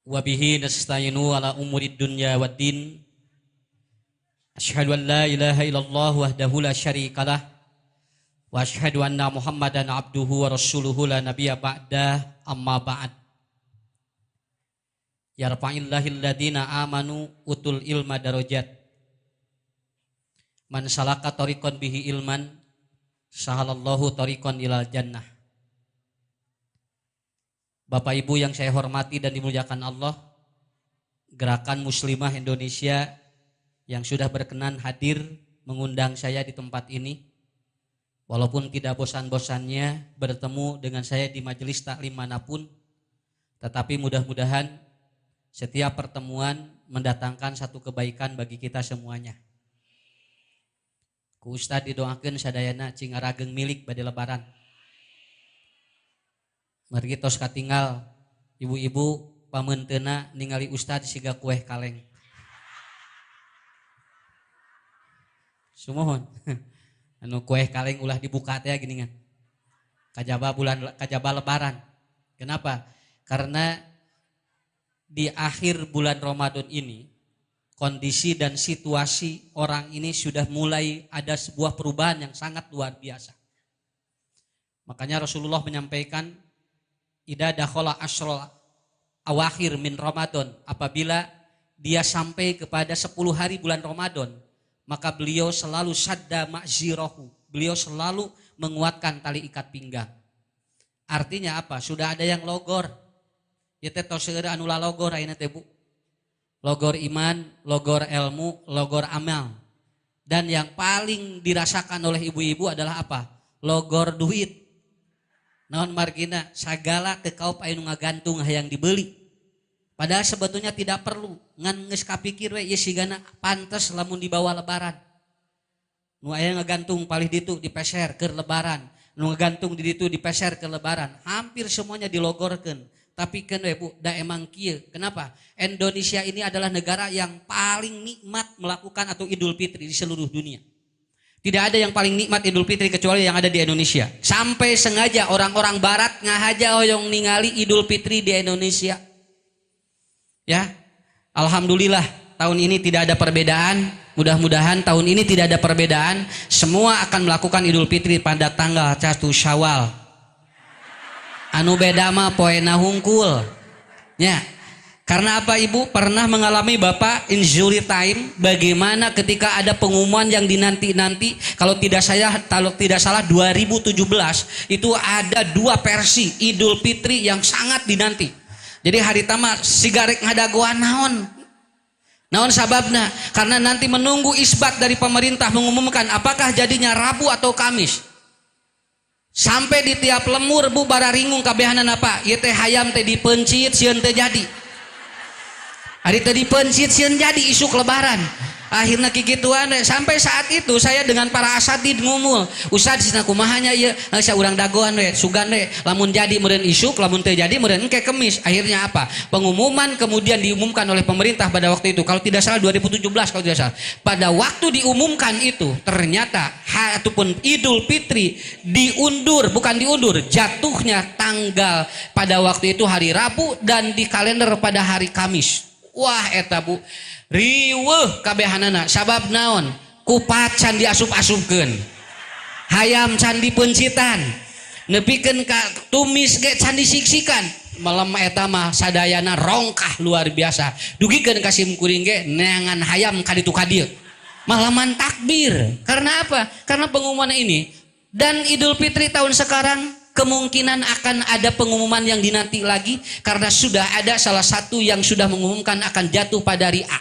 wa bihi nasta'inu ala umurid dunya waddin. Asyhadu an la ilaha illallah wahdahu la syarikalah wa asyhadu anna Muhammadan abduhu wa rasuluhu la nabiyya ba'dah, amma ba'd. Yarfa'illahil ladzina amanu utul ilma darajat. Man salaka tariqan bihi ilman sahalallahu tariqan ilal jannah. Bapak Ibu yang saya hormati dan dimuliakan Allah, Gerakan Muslimah Indonesia yang sudah berkenan hadir mengundang saya di tempat ini, walaupun tidak bosan-bosannya bertemu dengan saya di majelis taklim manapun, tetapi mudah-mudahan setiap pertemuan mendatangkan satu kebaikan bagi kita semuanya. Ku Ustad didoakeun sadayana cingarageng milik bade lebaran. Margi tos katinggal ibu-ibu pamenteuna ningali Ustad siga kueh kaleng. Sumohon. Anu kueh kaleng ulah dibuka teh geuningan. Kajaba lebaran. Kenapa? Karena di akhir bulan Ramadan ini kondisi dan situasi orang ini sudah mulai ada sebuah perubahan yang sangat luar biasa. Makanya Rasulullah menyampaikan idza dakhala asyrul awakhir min Ramadan, apabila dia sampai kepada 10 hari bulan Ramadan, maka beliau selalu sadda ma'zirahu, beliau selalu menguatkan tali ikat pinggang. Artinya apa? Sudah ada yang logor. Ya teh tos seueur anu logor ayeuna teh Bu. Logor iman, logor ilmu, logor amal. Dan yang paling dirasakan oleh ibu-ibu adalah apa? Logor duit. Naon margina sagala kekaup anu ngagantung hayang dibeli. Padahal sebetulnya tidak perlu. Ngan geus kapikir we ieu sigana pantes lamun dibawa lebaran. Nu aya ngagantung palih ditu dipeser keur lebaran. Nu ngagantung di ditu dipeser ke lebaran. Hampir semuanya dilogorkeun. Tapi kan Bu, da emang kieu. Kenapa? Indonesia ini adalah negara yang paling nikmat melakukan atau Idul Fitri di seluruh dunia. Tidak ada yang paling nikmat Idul Fitri kecuali yang ada di Indonesia. Sampai sengaja orang-orang barat ngahaja hoyong ningali Idul Fitri di Indonesia. Ya, alhamdulillah tahun ini tidak ada perbedaan. Mudah-mudahan tahun ini tidak ada perbedaan. Semua akan melakukan Idul Fitri pada tanggal 1 Syawal. Anu beda mah poena hungkul. Ya. Karena apa Ibu pernah mengalami Bapak injury time, bagaimana ketika ada pengumuman yang dinanti-nanti, kalau tidak salah 2017 itu ada 2 versi Idul Fitri yang sangat dinanti. Jadi hari tama sigarek ngadagoan naon sababna? Karena nanti menunggu isbat dari pemerintah mengumumkan apakah jadinya Rabu atau Kamis. Sampai di tiap lemur Bu bararingung kabehanan apa? Ieu teh hayam teh dipencit sieun teh jadi. Hari tadi pencit sieun jadi isuk lebaran. Akhirnya kikituan sampai saat itu saya dengan para asatid ngumul, Ustad cenah kumahanya ieu sa urang dagoan we sugan we lamun jadi meureun isuk lamun teu jadi meureun engke kemis. Akhirnya apa? Pengumuman kemudian diumumkan oleh pemerintah pada waktu itu kalau tidak salah 2017 kalau tidak salah. Pada waktu diumumkan itu ternyata ataupun Idul Fitri diundur, bukan diundur, jatuhnya tanggal pada waktu itu hari Rabu dan di kalender pada hari Kamis. Wah eta Bu riweuh kabehanana sabab naon? Ku pacan diasup-asupkeun. Hayam can dipencitan. Nepikeun ka tumis ge can disiksikan. Malam eta mah sadayana rongkah luar biasa. Dugikeun ka simkuring ge neangan hayam ka ditu ka dieu. Malaman takbir. Karena apa? Karena pengumuman ini. Dan Idul Fitri tahun sekarang kemungkinan akan ada pengumuman yang dinanti lagi karena sudah ada salah satu yang sudah mengumumkan akan jatuh pada hari A.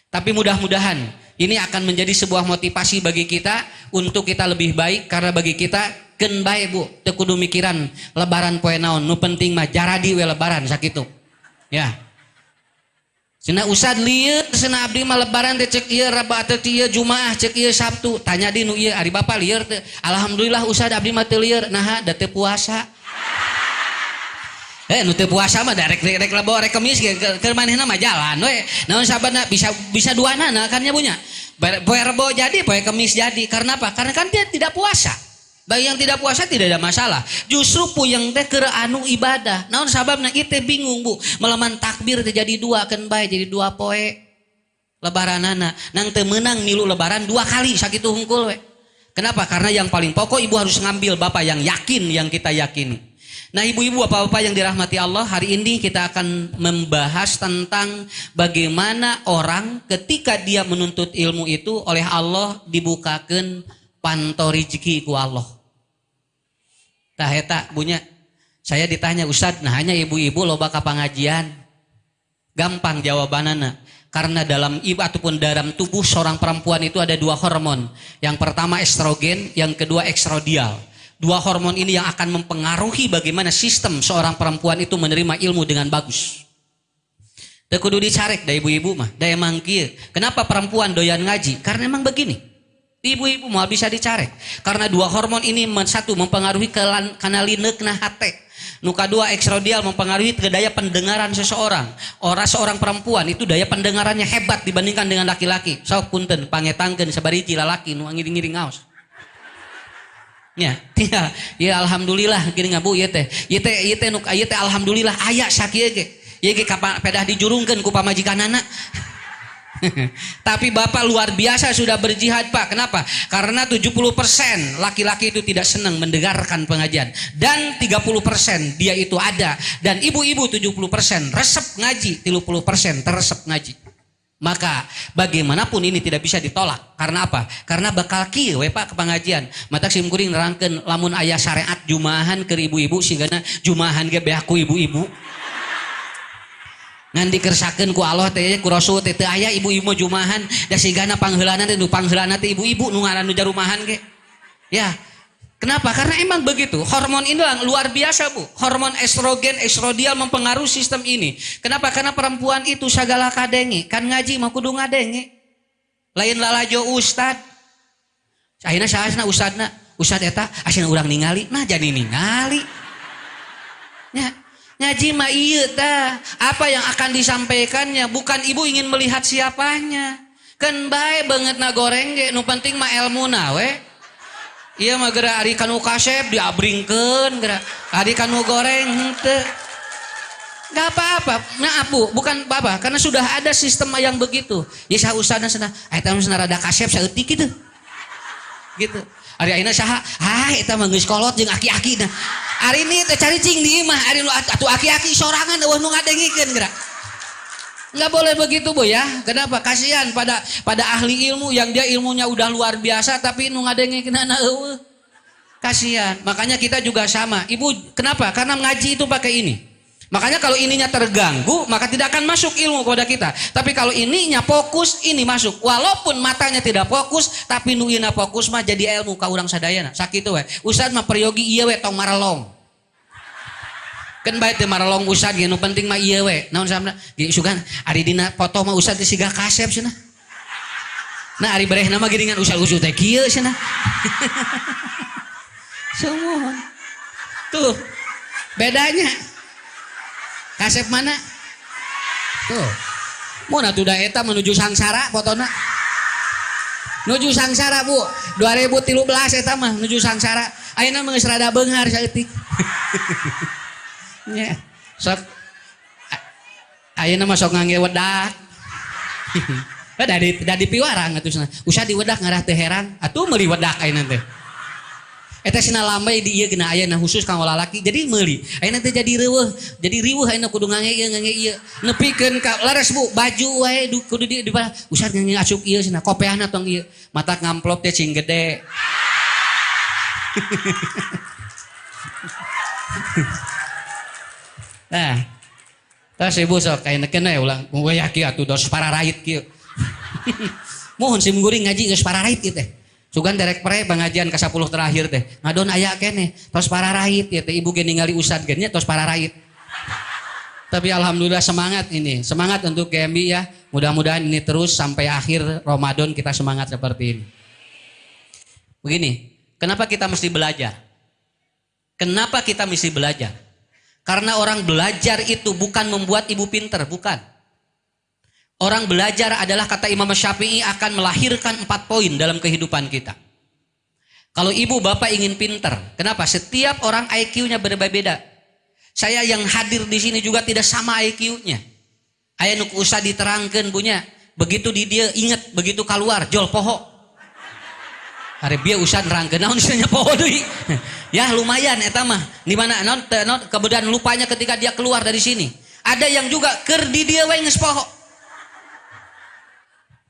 Tapi mudah-mudahan ini akan menjadi sebuah motivasi bagi kita untuk kita lebih baik karena bagi kita keun bae Bu teu kudu mikiran lebaran poe naon, nu penting mah jaradi we lebaran sakitu. Ya. Cenah Ustad lieur cenah abdi mah lebaran teh cek ieu Rabat teh ieu Jumaah cek ieu Sabtu. Tanya di nu ieu ari Bapak lieur teh. Alhamdulillah Ustad abdi mah teu lieur. Naha da teu puasa. Nu teu puasa mah da rek lebo rek kemis keur manehna mah jalan we. Naon sabana bisa duana kan nya punya. Poe Rebo jadi, poe Kemis jadi. Karena apa? Karena kan dia tidak puasa. Bagi yang tidak puasa tidak ada masalah. Justru puyeng teh keur anu ibadah. Naon sababna ieu teh bingung Bu. Melaman takbir teh jadi 2 keun bae jadi 2 poe. Lebaranana nang teu meunang milu lebaran 2 kali sakitu hungkul we. Kenapa? Karena yang paling pokok ibu harus ngambil bapak yang yakin yang kita yakini. Nah ibu-ibu bapak-bapak yang dirahmati Allah, hari ini kita akan membahas tentang bagaimana orang ketika dia menuntut ilmu itu oleh Allah dibukakan panto rezeki ku Allah. Tah eta bunya saya ditanya Ustadz, nah hanya ibu-ibu loba ka pangajian. Gampang jawabanana. Karena dalam ibu ataupun dalam tubuh seorang perempuan itu ada 2 hormon. Yang pertama estrogen, yang kedua estradiol. 2 hormon ini yang akan mempengaruhi bagaimana sistem seorang perempuan itu menerima ilmu dengan bagus. Teu kudu dicarek da ibu-ibu mah, da emang kieu. Kenapa perempuan doyan ngaji? Karena emang begini. Ibu-ibu mau bisa dicarek. Karena 2 hormon ini satu mempengaruhi kana lineukna hate. Nu kadua estradiol mempengaruhi ke daya pendengaran seseorang. Seorang perempuan itu daya pendengarannya hebat dibandingkan dengan laki-laki. Sok punten pangetangkeun sabariji lalaki nu ngiring-ngiring ngaos. Ya alhamdulillah gini Bu ieu teh. Ieu teh alhamdulillah aya sakieu ge. Ieu ge pedah dijurungkeun ku pamajikanana. Tapi Bapak luar biasa sudah berjihad Pak. Kenapa? Karena 70% laki-laki itu tidak senang mendengarkan pengajian. Dan 30% dia itu ada. Dan ibu-ibu 70% resep ngaji, 30% teresep ngaji. Maka bagaimanapun ini tidak bisa ditolak. Karena apa? Karena bakal kieu we Pak ke pengajian. Matak sim kuring nerangkeun lamun aya syariat jumahan ke ibu-ibu singgana jumahan ge beah ku ibu-ibu. Ngan dikersakeun ku Allah teh ku Rasul teh teu aya ibu-ibu jumahan da sigana pangheulana teh nu pangheulana teh ibu-ibu nu ngaran nu jarumahan ge. Ya. Kenapa? Karena emang begitu. Hormon ini luar biasa Bu. Hormon estrogen, estradiol mempengaruhi sistem ini. Kenapa? Karena perempuan itu sagala kadenge. Kan ngaji mah kudu ngadenge. Lain lalajo ustad. Ayeuna saesna ustadna? Ustad eta asina urang ningali. Nah jadi ningali. Ya. Ngaji mah ieu tah. Apa yang akan disampaikannya bukan ibu ingin melihat siapanya. Kan bae beungeutna goreng ge nu penting mah ilmuna we. Ieu mah geura ari kanu kasep diabringkeun geura. Ari kanu goreng henteu. Enggak apa-apa. Maaf Bu, bukan apa-apa karena sudah ada sistem yang begitu. Ya saha ustadna cenah, eta mah rada kasep saeutik kitu. Gitu. Ari ayeuna saha? Eta mah geus kolot jeung aki-aki nah. Ari ini teh cari cing di imah, ari lu atuh aki-aki sorangan eueuh nu ngadengikeun geura. Enggak boleh begitu Bu ya. Kenapa? Kasihan pada ahli ilmu yang dia ilmunya udah luar biasa tapi nu ngadengikeunana eueuh. Kasihan. Makanya kita juga sama. Ibu, kenapa? Karena ngaji itu pakai ini. Makanya kalau ininya terganggu, maka tidak akan masuk ilmu kepada kita. Tapi kalau ininya fokus, ini masuk. Walaupun matanya tidak fokus, tapi nu ina fokus mah jadi ilmu ka urang sadayana. Sakitu we. Ustad mah peryogi ieu we tong maralong. Kan bae teh maralong ustad ge nu penting mah ieu we. Naon samna? Ge sugan ari dina foto mah ustad teh siga kasep cenah. Nah ari barehna mah geuningan ustad teh kieu cenah. Semua. Tuh. Bedanya. Kasep mana? Tuh. Mun atuh da eta menuju sangsara fotona. Nuju sangsara Bu. 2013 eta mah nuju sangsara. Ayeuna mah geus rada beunghar saeutik. Nya. Sok ayeuna mah sok ngangge wedak. Da piwarang atuh cenah. Usah diwedak ngarah teh heran. Atuh meuli wedak ayeuna teh. Eta cenah lambai di ieu geuna ayeuna khusus kanggo lalaki jadi meuli. Ayeuna teh jadi riweuh ayeuna kudu ngangge ieu. Nepikeun ka laras Bu, baju wae kudu di usah ngangge asup ieu cenah. Kopeahna tong ieu. Mata ngamplop teh cing gede. Nah, tas ibu sok kayak neken we ulang, gue yakin atuh dos pararait kieu. Mohon sim guring ngaji geus pararait kieu teh. Sugan derek pre pengajian ke 10 terakhir teh. Ngadon aya keneh, tos pararait ieu teh ibu ge ningali ustad ge nya tos pararait. Tapi alhamdulillah semangat ini, semangat untuk GMI ya. Mudah-mudahan ini terus sampai akhir Ramadan kita semangat seperti ini. Begini, kenapa kita mesti belajar? Kenapa kita mesti belajar? Karena orang belajar itu bukan membuat ibu pinter, bukan. Orang belajar adalah kata Imam Syafi'i akan melahirkan 4 poin dalam kehidupan kita. Kalau ibu bapak ingin pinter, kenapa? Setiap orang IQ-nya berbeda-beda. Saya yang hadir di sini juga tidak sama IQ-nya. Aya nu usah diterangkan punya. Begitu di dia ingat, begitu keluar jol poho. Hari dia usah nerangkeun naon nya poho deui. Ya lumayan eta mah. Di mana naon kemudian lupanya ketika dia keluar dari sini. Ada yang juga keur di dia we geus poho.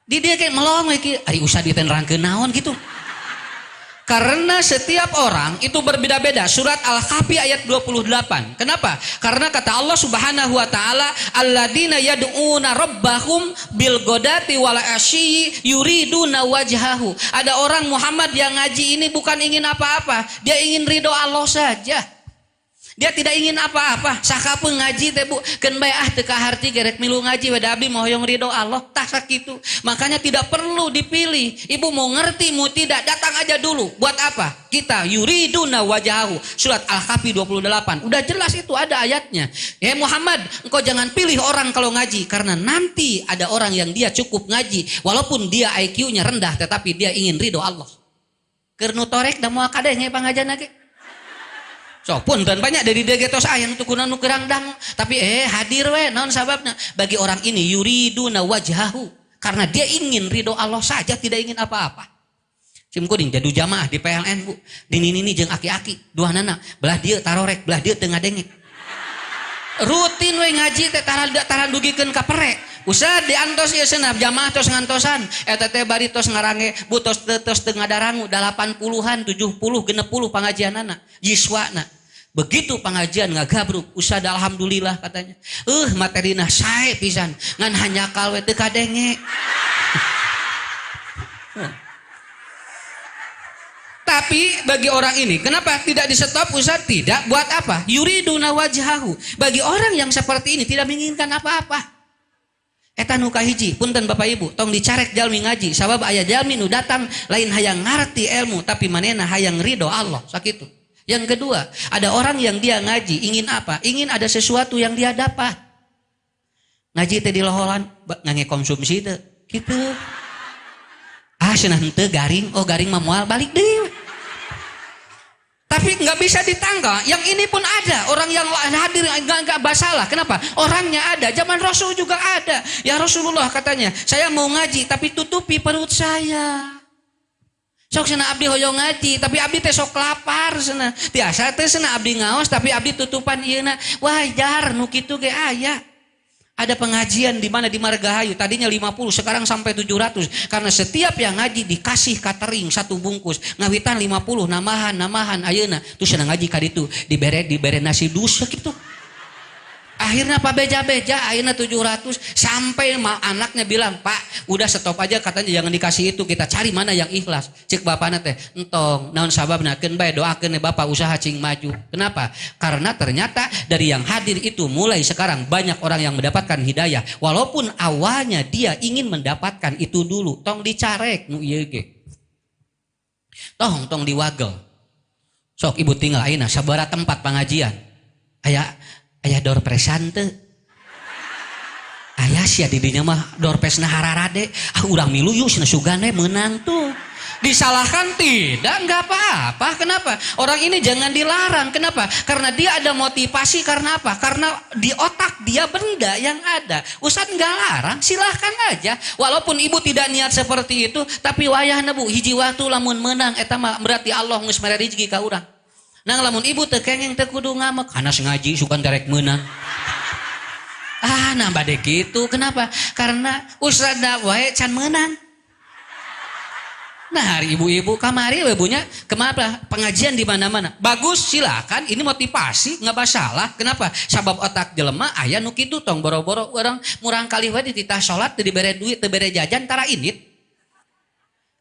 Di dia kayak melong we kieu, ari usah diterangkeun naon gitu. Karena setiap orang itu berbeda-beda. Surat Al-Kahfi ayat 28. Kenapa? Karena kata Allah Subhanahu wa taala, alladzina yad'una rabbahum bil ghadati wal asyi yuriduna wajhahu. Ada orang Muhammad yang ngaji ini bukan ingin apa-apa, dia ingin ridho Allah saja. Dia tidak ingin apa-apa. Sakapeung ngaji teh Bu, keun bae teu kaharti gerek milu ngaji we abdi mohoyong ridho Allah tah sakitu. Makanya tidak perlu dipilih. Ibu mau ngerti mau tidak, datang aja dulu. Buat apa? Kita yuriduna wajahu. Surat Al-Kahfi 28. Udah jelas itu ada ayatnya. Muhammad, engkau jangan pilih orang kalau ngaji karena nanti ada orang yang dia cukup ngaji walaupun dia IQ-nya rendah tetapi dia ingin ridho Allah. Keur nu torek da moal kadenge pangajian ge. So pun dan banyak dari degetos ayang itu kuna nu kerang dang tapi hadir we naon sababna bagi orang ini yuriduna wajhahu karena dia ingin ridho Allah saja tidak ingin apa-apa. Sim kuring jadu jamaah di PLN Bu di nini jeung aki-aki dua nana belah dieu tarorek belah dieu teu ngadengek rutin we ngaji teh taran dugikeun ka perek usah diantos ieu seunap jamaah tos ngantosan eta teh bari tos ngarange Bu tos teu ngadarangu 80-an 70 60 pangajianana yiswana. Begitu pengajian ngagabruk usah da alhamdulillah katanya. Materina sae pisan ngan hanya kalwe teu kadenge. Tapi bagi orang ini kenapa tidak di stop Ustaz? Tidak, buat apa? Yuriduna wajhahu. Bagi orang yang seperti ini tidak menginginkan apa-apa. Eta nu kahiji, punten Bapak Ibu, tong dicarek jalmi ngaji. Sabab aya jalmi nu datang lain hayang ngarti ilmu tapi manehna hayang ridho Allah, sakitu. Yang kedua, ada orang yang dia ngaji ingin apa? Ingin ada sesuatu yang dia dapat. Ngaji teh di loholan ngange konsumsi teh kitu. Cenah henteu garing, garing mah moal balik deui. Tapi nggak bisa ditangkal. Yang ini pun ada orang yang hadir nggak masalah. Kenapa? Orangnya ada. Zaman Rasul juga ada. Ya Rasulullah katanya, saya mau ngaji tapi tutupi perut saya. Sok sana abdi hoyong ngaji tapi abdi teh sok lapar sana. Tiasa teh sana abdi ngaos tapi abdi tutupan ieuna. Wajar nu kitu ge aya. Ada pengajian di mana di Margahayu tadinya 50 sekarang sampai 700 karena setiap yang ngaji dikasih catering satu bungkus ngawitan 50 namahan ayeuna terus sana ngaji ka ditu dibere nasi dus gitu. Akhirnya Pak beja ayeuna 700 sampai anaknya bilang Pak udah stop aja katanya jangan dikasih itu kita cari mana yang ikhlas. Cek bapakna teh entong naon sababna keun bae doakeun bapak usaha cing maju. Kenapa? Karena ternyata dari yang hadir itu mulai sekarang banyak orang yang mendapatkan hidayah walaupun awalnya dia ingin mendapatkan itu dulu. Tong dicarek nu ieu ge. Tong diwagel. Sok ibu tinggal ayeuna sabaraha tempat pengajian. Aya dorpresan teu. Aya sia di dinya mah dorpesna hararade. Urang milu yuk cenah sugane menang tuh. Disalahkan tidak, enggak apa-apa. Kenapa? Orang ini jangan dilarang. Kenapa? Karena dia ada motivasi karena apa? Karena di otak dia benda yang ada. Ustaz enggak larang, silahkan aja. Walaupun ibu tidak niat seperti itu, tapi wayahna Bu, hiji waktu lamun menang eta mah berarti Allah geus mere rezeki ka urang. Nang lamun ibu teu kengeng teu kudu ngamek kana ngaji sukan derek meunang. Nah bade kitu. Kenapa? Karena ustadna wae can meunang. Nah hari ibu-ibu kamari ibunya kemana pengajian di mana-mana. Bagus silakan ini motivasi enggak masalah. Kenapa? Sabab otak jelema aya nu kitu tong boro-boro urang murang kali we dititah salat teu dibere duit teu bere jajan tara init.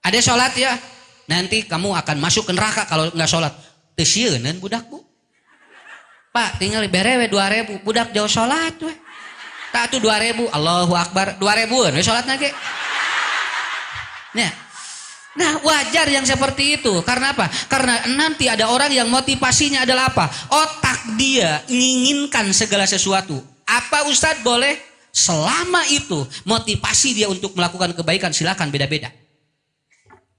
Ada salat ya. Nanti kamu akan masuk ke neraka kalau enggak salat. Teu sieuneun budak Bu. Pak tinggal bere we 2000 budak jauh salat we. Tak atuh 2000 Allahu Akbar 2000-an we salatna ge. Nah wajar yang seperti itu. Karena apa? Karena nanti ada orang yang motivasinya adalah apa? Otak dia menginginkan segala sesuatu. Apa Ustadz boleh? Selama itu motivasi dia untuk melakukan kebaikan silakan beda-beda.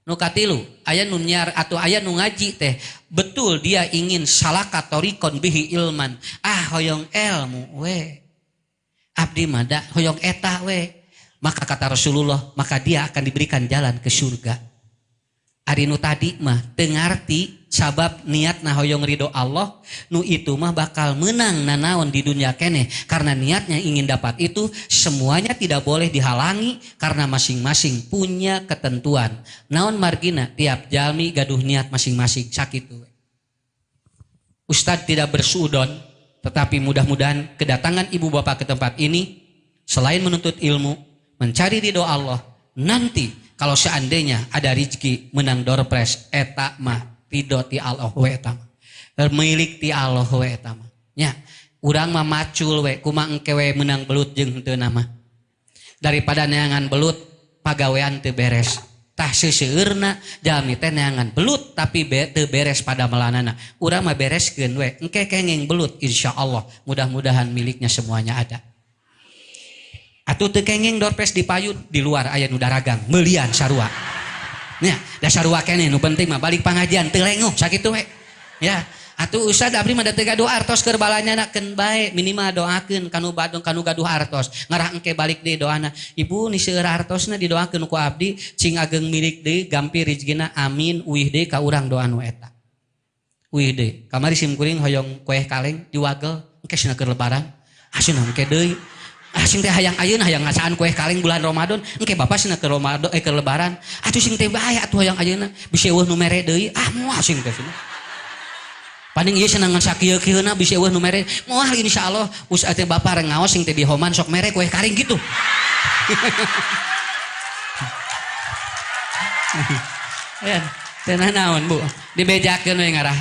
Nu katilu, aya nu nyiar atau aya nu ngaji teh, betul dia ingin salaka torikon bihi ilman. Hoyong ilmu we. Abdi mah da hoyong eta we. Maka kata Rasulullah, maka dia akan diberikan jalan ke surga. Ari nu tadi mah teu ngarti sabab niatna hoyong ridho Allah, nu itu mah bakal menang nanaon di dunia keneh karena niatnya ingin dapat itu. Semuanya tidak boleh dihalangi karena masing-masing punya ketentuan. Naon margina tiap jalmi gaduh niat masing-masing sakitu. Ustadz tidak bersuudon, tetapi mudah-mudahan kedatangan ibu bapak ke tempat ini selain menuntut ilmu, mencari ridho Allah, nanti kalau seandainya ada rezeki menang doorpress eta mah ridho ti Allah we eta mah. Milik ti Allah we eta mah. Nya, urang mah macul we kumaha engke we menang belut jeung henteu nama. Daripada neangan belut pagawean teu beres. Tah seuseurna jalmi teh neangan belut tapi teu beres pada melanana. Urang mah bereskeun we, engke kenging belut insyaallah mudah-mudahan miliknya semuanya ada. Atuh teu kenging doorpress dipayut di luar aya nu daragang mealian sarua. Nya, da sarua keneh nu penting mah balik pangajian teu lenguh sakitu we. Ya, atuh Ustad abdi mah da teu gaduh artos keur balanyanakeun bae, minimal doakeun kanu gaduh artos. Ngarah engke balik deui doana. Ibu ni seueur artosna didoakeun ku abdi cing ageng milik deui gampi rezekina amin uih deui ka urang doa nu eta. Uih deui. Kamari simkuring hoyong kueh kaleng diwagel engke cenah keur lebaran. Asuna engke deui. Sing teh hayang ayeuna hayang ngasaan kueh kaleng bulan Ramadan engke bapak cenah ke Ramadan ke lebaran. Atuh sing teh bae atuh hayang ayeuna bisi eueuh nu mere deui. Moal sing teh cenah. Paling ieu cenah ngan sakieu-kieuna bisi eueuh nu mere. Moal insyaallah ustaz teh bapak reng ngaos sing teh di homan sok mere kueh kaleng gitu. Ya, cenah naon Bu? Dibejakeun we ngarah.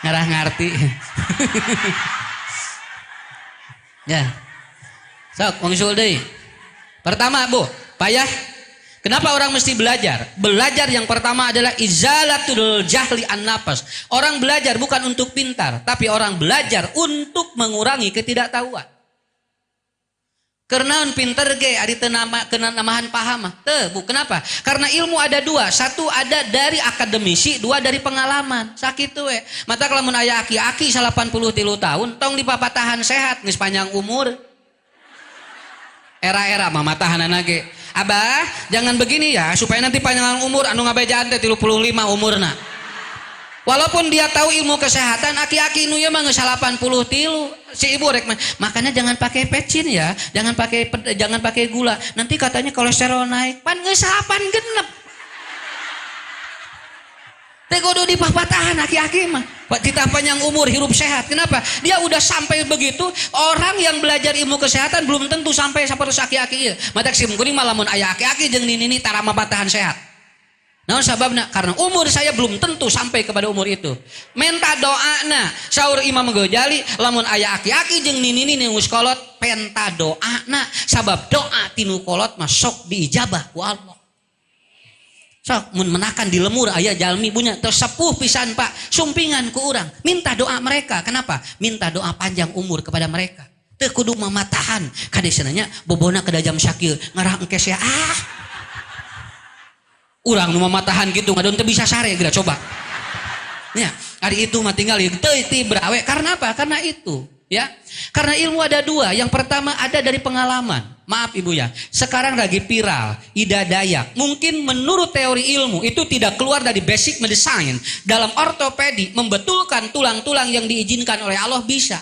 Ngarah ngarti. Ya, sok mengsul deui. Pertama Bu, payah. Kenapa orang mesti belajar? Belajar yang pertama adalah izalatul jahli an nafas. Orang belajar bukan untuk pintar, tapi orang belajar untuk mengurangi ketidaktahuan. Karena pinter ge ari teu namahan paham mah. Teu, Bu, kenapa? Karena ilmu ada dua, satu ada dari akademisi, dua dari pengalaman. Sakitu we. Mata lamun aya aki-aki 83 tahun tong dipapatahan sehat geus panjang umur. Era-era mah matahanana ge. Abah, jangan begini ya supaya nanti panjang umur anu ngabejaan teh 35 umurna. Walaupun dia tahu ilmu kesehatan, aki-aki nu ieu mah geus 83 si ibu rek mah. Makanya jangan pakai pecin ya, jangan pakai gula. Nanti katanya kolesterol naik. Pan geus 86. Teh kudu dipapatahan aki-aki mah. Kita panjang umur, hirup sehat. Kenapa? Dia udah sampai begitu. Orang yang belajar ilmu kesehatan belum tentu sampai sapertos aki-aki ieu. Matak simkuring mah lamun aya aki-aki jeung nini tara mapatahan sehat. Naon sababna? Karena umur saya belum tentu sampai kepada umur itu. Menta doana, saur Imam Ghazali, lamun aya aki-aki jeung nini geus kolot, penta doana, sabab doa tinu kolot mah sok diijabah ku Allah. Sok mun menakan di lemur aya jalmi punya teu sepuh pisan Pak, sumpingan ku urang, minta doa mereka. Kenapa? Minta doa panjang umur kepada mereka. Teu kudu mamatahan, kade cenanya bobona kada jam sakieu, ngarah engke sia urang nu mamatahan gitu ngadon teu bisa sare geura coba. Ya, hari itu mah tinggal teu brawe. Karena apa? Karena itu, ya. Karena ilmu ada dua. Yang pertama ada dari pengalaman. Maaf Ibu ya, sekarang lagi viral Ida Dayak. Mungkin menurut teori ilmu itu tidak keluar dari basic medicine. Dalam ortopedi membetulkan tulang-tulang yang diizinkan oleh Allah bisa.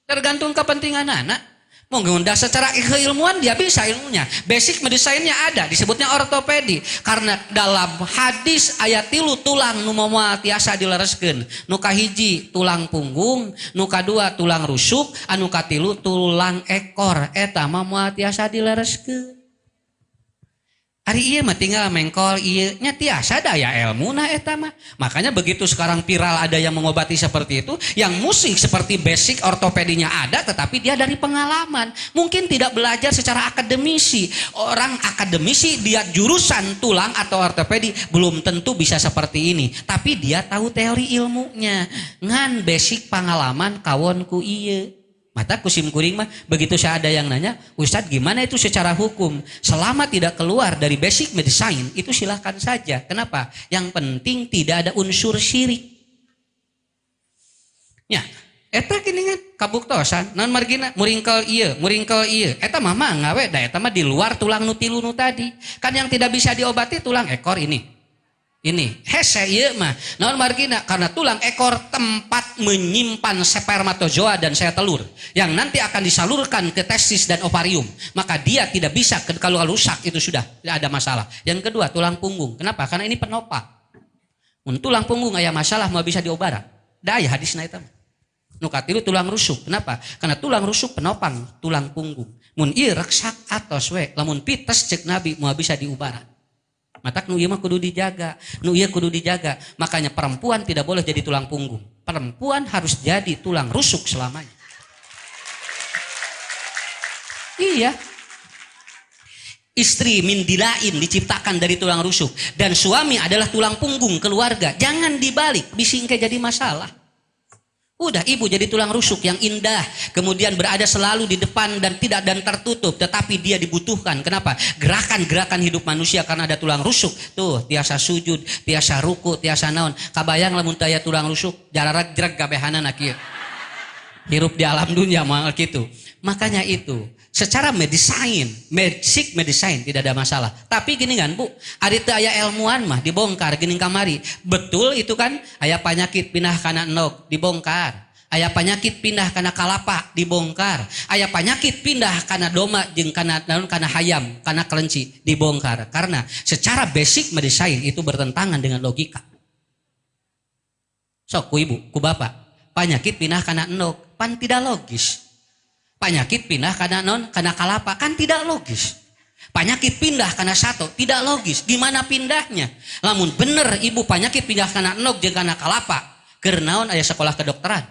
Tergantung kepentingan anak. Mungkin secara keilmuan dia bisa ilmunya. Basic medicine-nya ada, disebutnya ortopedi. Karena dalam hadis ayat 3 tulang nu moal tiasa dilereskeun. Nu kahiji tulang punggung, nu kadua tulang rusuk, anu katilu tulang ekor. Eta mah moal tiasa dilereskeun. Ari ieu mah tinggal mengkol ieu nya tiasa daya ilmuna eta mah. Makanya begitu sekarang viral ada yang mengobati seperti itu, yang musik seperti basic ortopedinya ada tetapi dia dari pengalaman. Mungkin tidak belajar secara akademisi. Orang akademisi dia jurusan tulang atau ortopedi belum tentu bisa seperti ini, tapi dia tahu teori ilmunya. Ngan basic pengalaman kawon ku ieu. Mata kusim kuring mah begitu saya ada yang nanya, Ustadz gimana itu secara hukum? Selama tidak keluar dari basic medicine itu silahkan saja. Kenapa? Yang penting tidak ada unsur syirik. Ya, eta gini kan kabuktosan, non margina muringkel iya. Eta mah mangga we, da eta mah di luar tulang nu tilu nu tadi. Kan yang tidak bisa diobati tulang ekor ini. Ini hese ieu mah naon margina karena tulang ekor tempat menyimpan spermatozoa dan sel telur yang nanti akan disalurkan ke testis dan ovarium, maka dia tidak bisa kalau rusak itu sudah tidak ada masalah. Yang kedua tulang punggung, kenapa? Karena ini penopang. Mun tulang punggung aya masalah mau bisa diobara da aya hadisna eta mah. Nu katilu tulang rusuk, kenapa? Karena tulang rusuk penopang tulang punggung. Mun ieu reksak atos we lamun pites cek Nabi mau bisa diubara. Matak nu ieu mah kudu dijaga, nu ieu kudu dijaga. Makanya perempuan tidak boleh jadi tulang punggung. Perempuan harus jadi tulang rusuk selamanya. Iya. Istri min dilain diciptakan dari tulang rusuk dan suami adalah tulang punggung keluarga. Jangan dibalik, bisingke jadi masalah. Udah ibu jadi tulang rusuk yang indah, kemudian berada selalu di depan dan tidak dan tertutup, tetapi dia dibutuhkan. Kenapa? Gerakan-gerakan hidup manusia karena ada tulang rusuk. Tuh, tiasa sujud, tiasa ruku, tiasa naon. Kabayang lamun taya tulang rusuk, jararak jerak gabehanan kieu. Hirup di alam dunia mah gitu. Makanya itu, secara basic medicine tidak ada masalah. Tapi gini kan Bu, ari teu aya ilmuwan mah dibongkar geuning kamari. Betul itu kan, aya penyakit pindah kana endog dibongkar. Aya penyakit pindah kana kalapa dibongkar. Aya penyakit pindah kana doma jeung kana hayam, kana kelenci dibongkar. Karena secara basic medicine itu bertentangan dengan logika. Sok ku ibu, ku bapak, penyakit pindah kana endog pan tidak logis. Penyakit pindah karena kalapa kan tidak logis. Penyakit pindah karena satu tidak logis. Gimana pindahnya? Lamun bener ibu penyakit pindah karena enog jeung karena kalapa, keur naon aya sekolah kedokteran?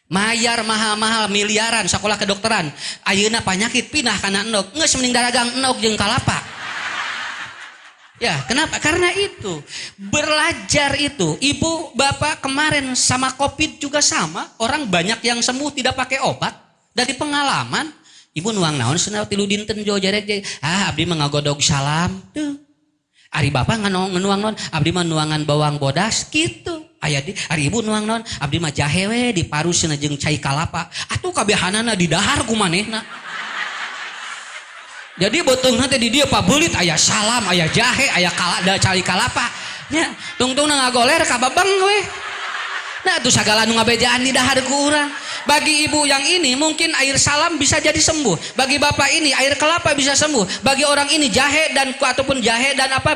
Mayar mahal-mahal miliaran sekolah kedokteran. Ayeuna penyakit pindah karena enog, geus mending daragang enog jeung kalapa. Ya, kenapa? Karena itu belajar itu. Ibu, bapak kemarin sama COVID juga sama. Orang banyak yang sembuh tidak pakai obat. Dari pengalaman, ibu nuang naon senau tilu dinten jo jarek abdi mah ngagodog salam tuh. Ari bapak nuang naon abdi mah nuangan bawang bodas gitu. Aya di ari ibu nuang naon abdi mah jahe we diparusna jeung cai kalapa. Atuh kabehanana di dahar ku manehna. Jadi beuteungna teh di dieu pabeulit aya salam, aya jahe, aya cai kalapa. Nya tungtungna ngagoler ka babang we. Nah itu segala nu ngabejaan di dahar ku urang. Bagi ibu yang ini mungkin air salam bisa jadi sembuh. Bagi bapak ini air kelapa bisa sembuh. Bagi orang ini jahe dan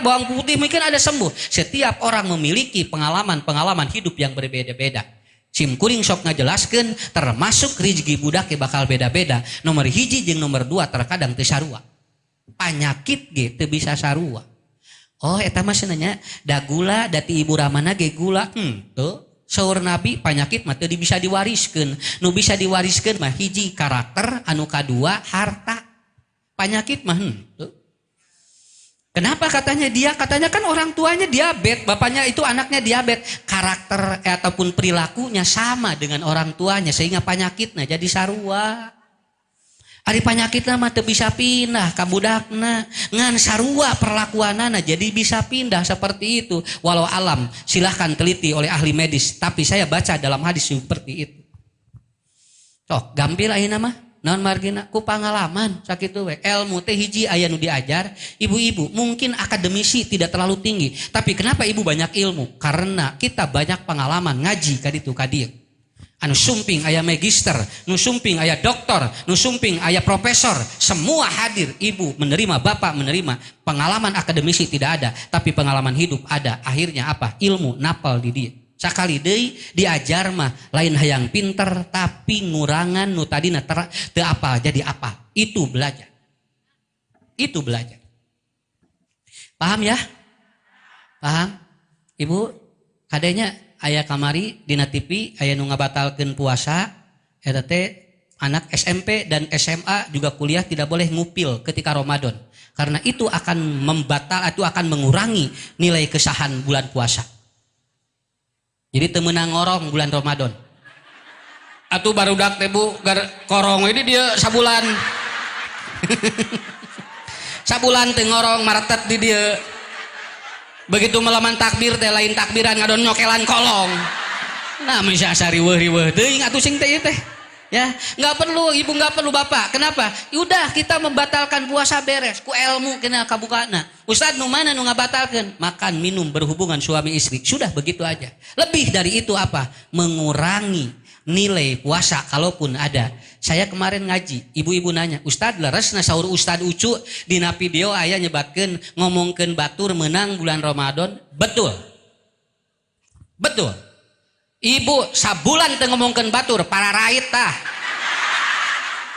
bawang putih mungkin ada sembuh. Setiap orang memiliki pengalaman hidup yang berbeda-beda. Sim kuring sok ngajelaskeun termasuk rezeki budak bakal beda-beda. Nomor hiji jeung nomor 2 terkadang teu sarua. Panyakit ge teu bisa sarua. Oh eta mah cenanya da gula da ti ibu ramana ge gula. Tuh saur Nabi penyakit mah teu bisa diwariskeun. Nu bisa diwariskeun mah hiji karakter, anu kadua harta. Penyakit mah henteu. Kenapa katanya dia? Katanya kan orang tuanya diabetes, bapaknya itu anaknya diabetes. Karakter ataupun perilakunya sama dengan orang tuanya sehingga penyakitnya jadi sarua. Ari penyakitna mah teu bisa pindah ka budakna, ngan sarua perlakuanana jadi bisa pindah seperti itu. Walau alam silahkan teliti oleh ahli medis, tapi saya baca dalam hadis seperti itu. Sok gampil ayeuna mah naon margina ku pangalaman sakitu we. Ilmu teh hiji aya nu diajar, ibu-ibu mungkin akademisi tidak terlalu tinggi, tapi kenapa ibu banyak ilmu? Karena kita banyak pengalaman ngaji ka ditu ka dieu. Anu sumping aya magister, nu sumping aya doktor, nu sumping aya profesor, semua hadir. Ibu menerima, bapak menerima. Pengalaman akademisi tidak ada, tapi pengalaman hidup ada. Akhirnya apa? Ilmu napal di dia. Sakali deui diajar mah lain hayang pinter, tapi ngurangan nu tadina teu apa jadi apa. Itu belajar. Itu belajar. Paham ya? Paham? Ibu, kadenya aya kamari dina TV aya nu ngabatalkeun puasa eta teh anak SMP dan SMA juga kuliah tidak boleh ngupil ketika Ramadan karena itu akan mengurangi nilai kesahan bulan puasa. Jadi teu meunang ngorong bulan Ramadan. atuh barudak teh Bu korong ini dia sabulan sabulan teh ngorong maretet di dia begitu melaman takbir teh lain takbiran ngadon nyokelan kolong nah bisa sariweuh-riweuh teuing atuh sing teh ya nggak perlu ibu nggak perlu bapak kenapa udah kita membatalkan puasa beres ku ilmu kena kabukana ustad nu mana nu ngabatalkeun makan minum berhubungan suami istri sudah begitu aja lebih dari itu apa mengurangi nilai puasa kalaupun ada saya kemarin ngaji ibu-ibu nanya ustad leresna saur ustad ucu dina video aya nyebatkeun ngomongkeun batur menang bulan Ramadan betul betul ibu sabulan teu ngomongkeun batur para raid tah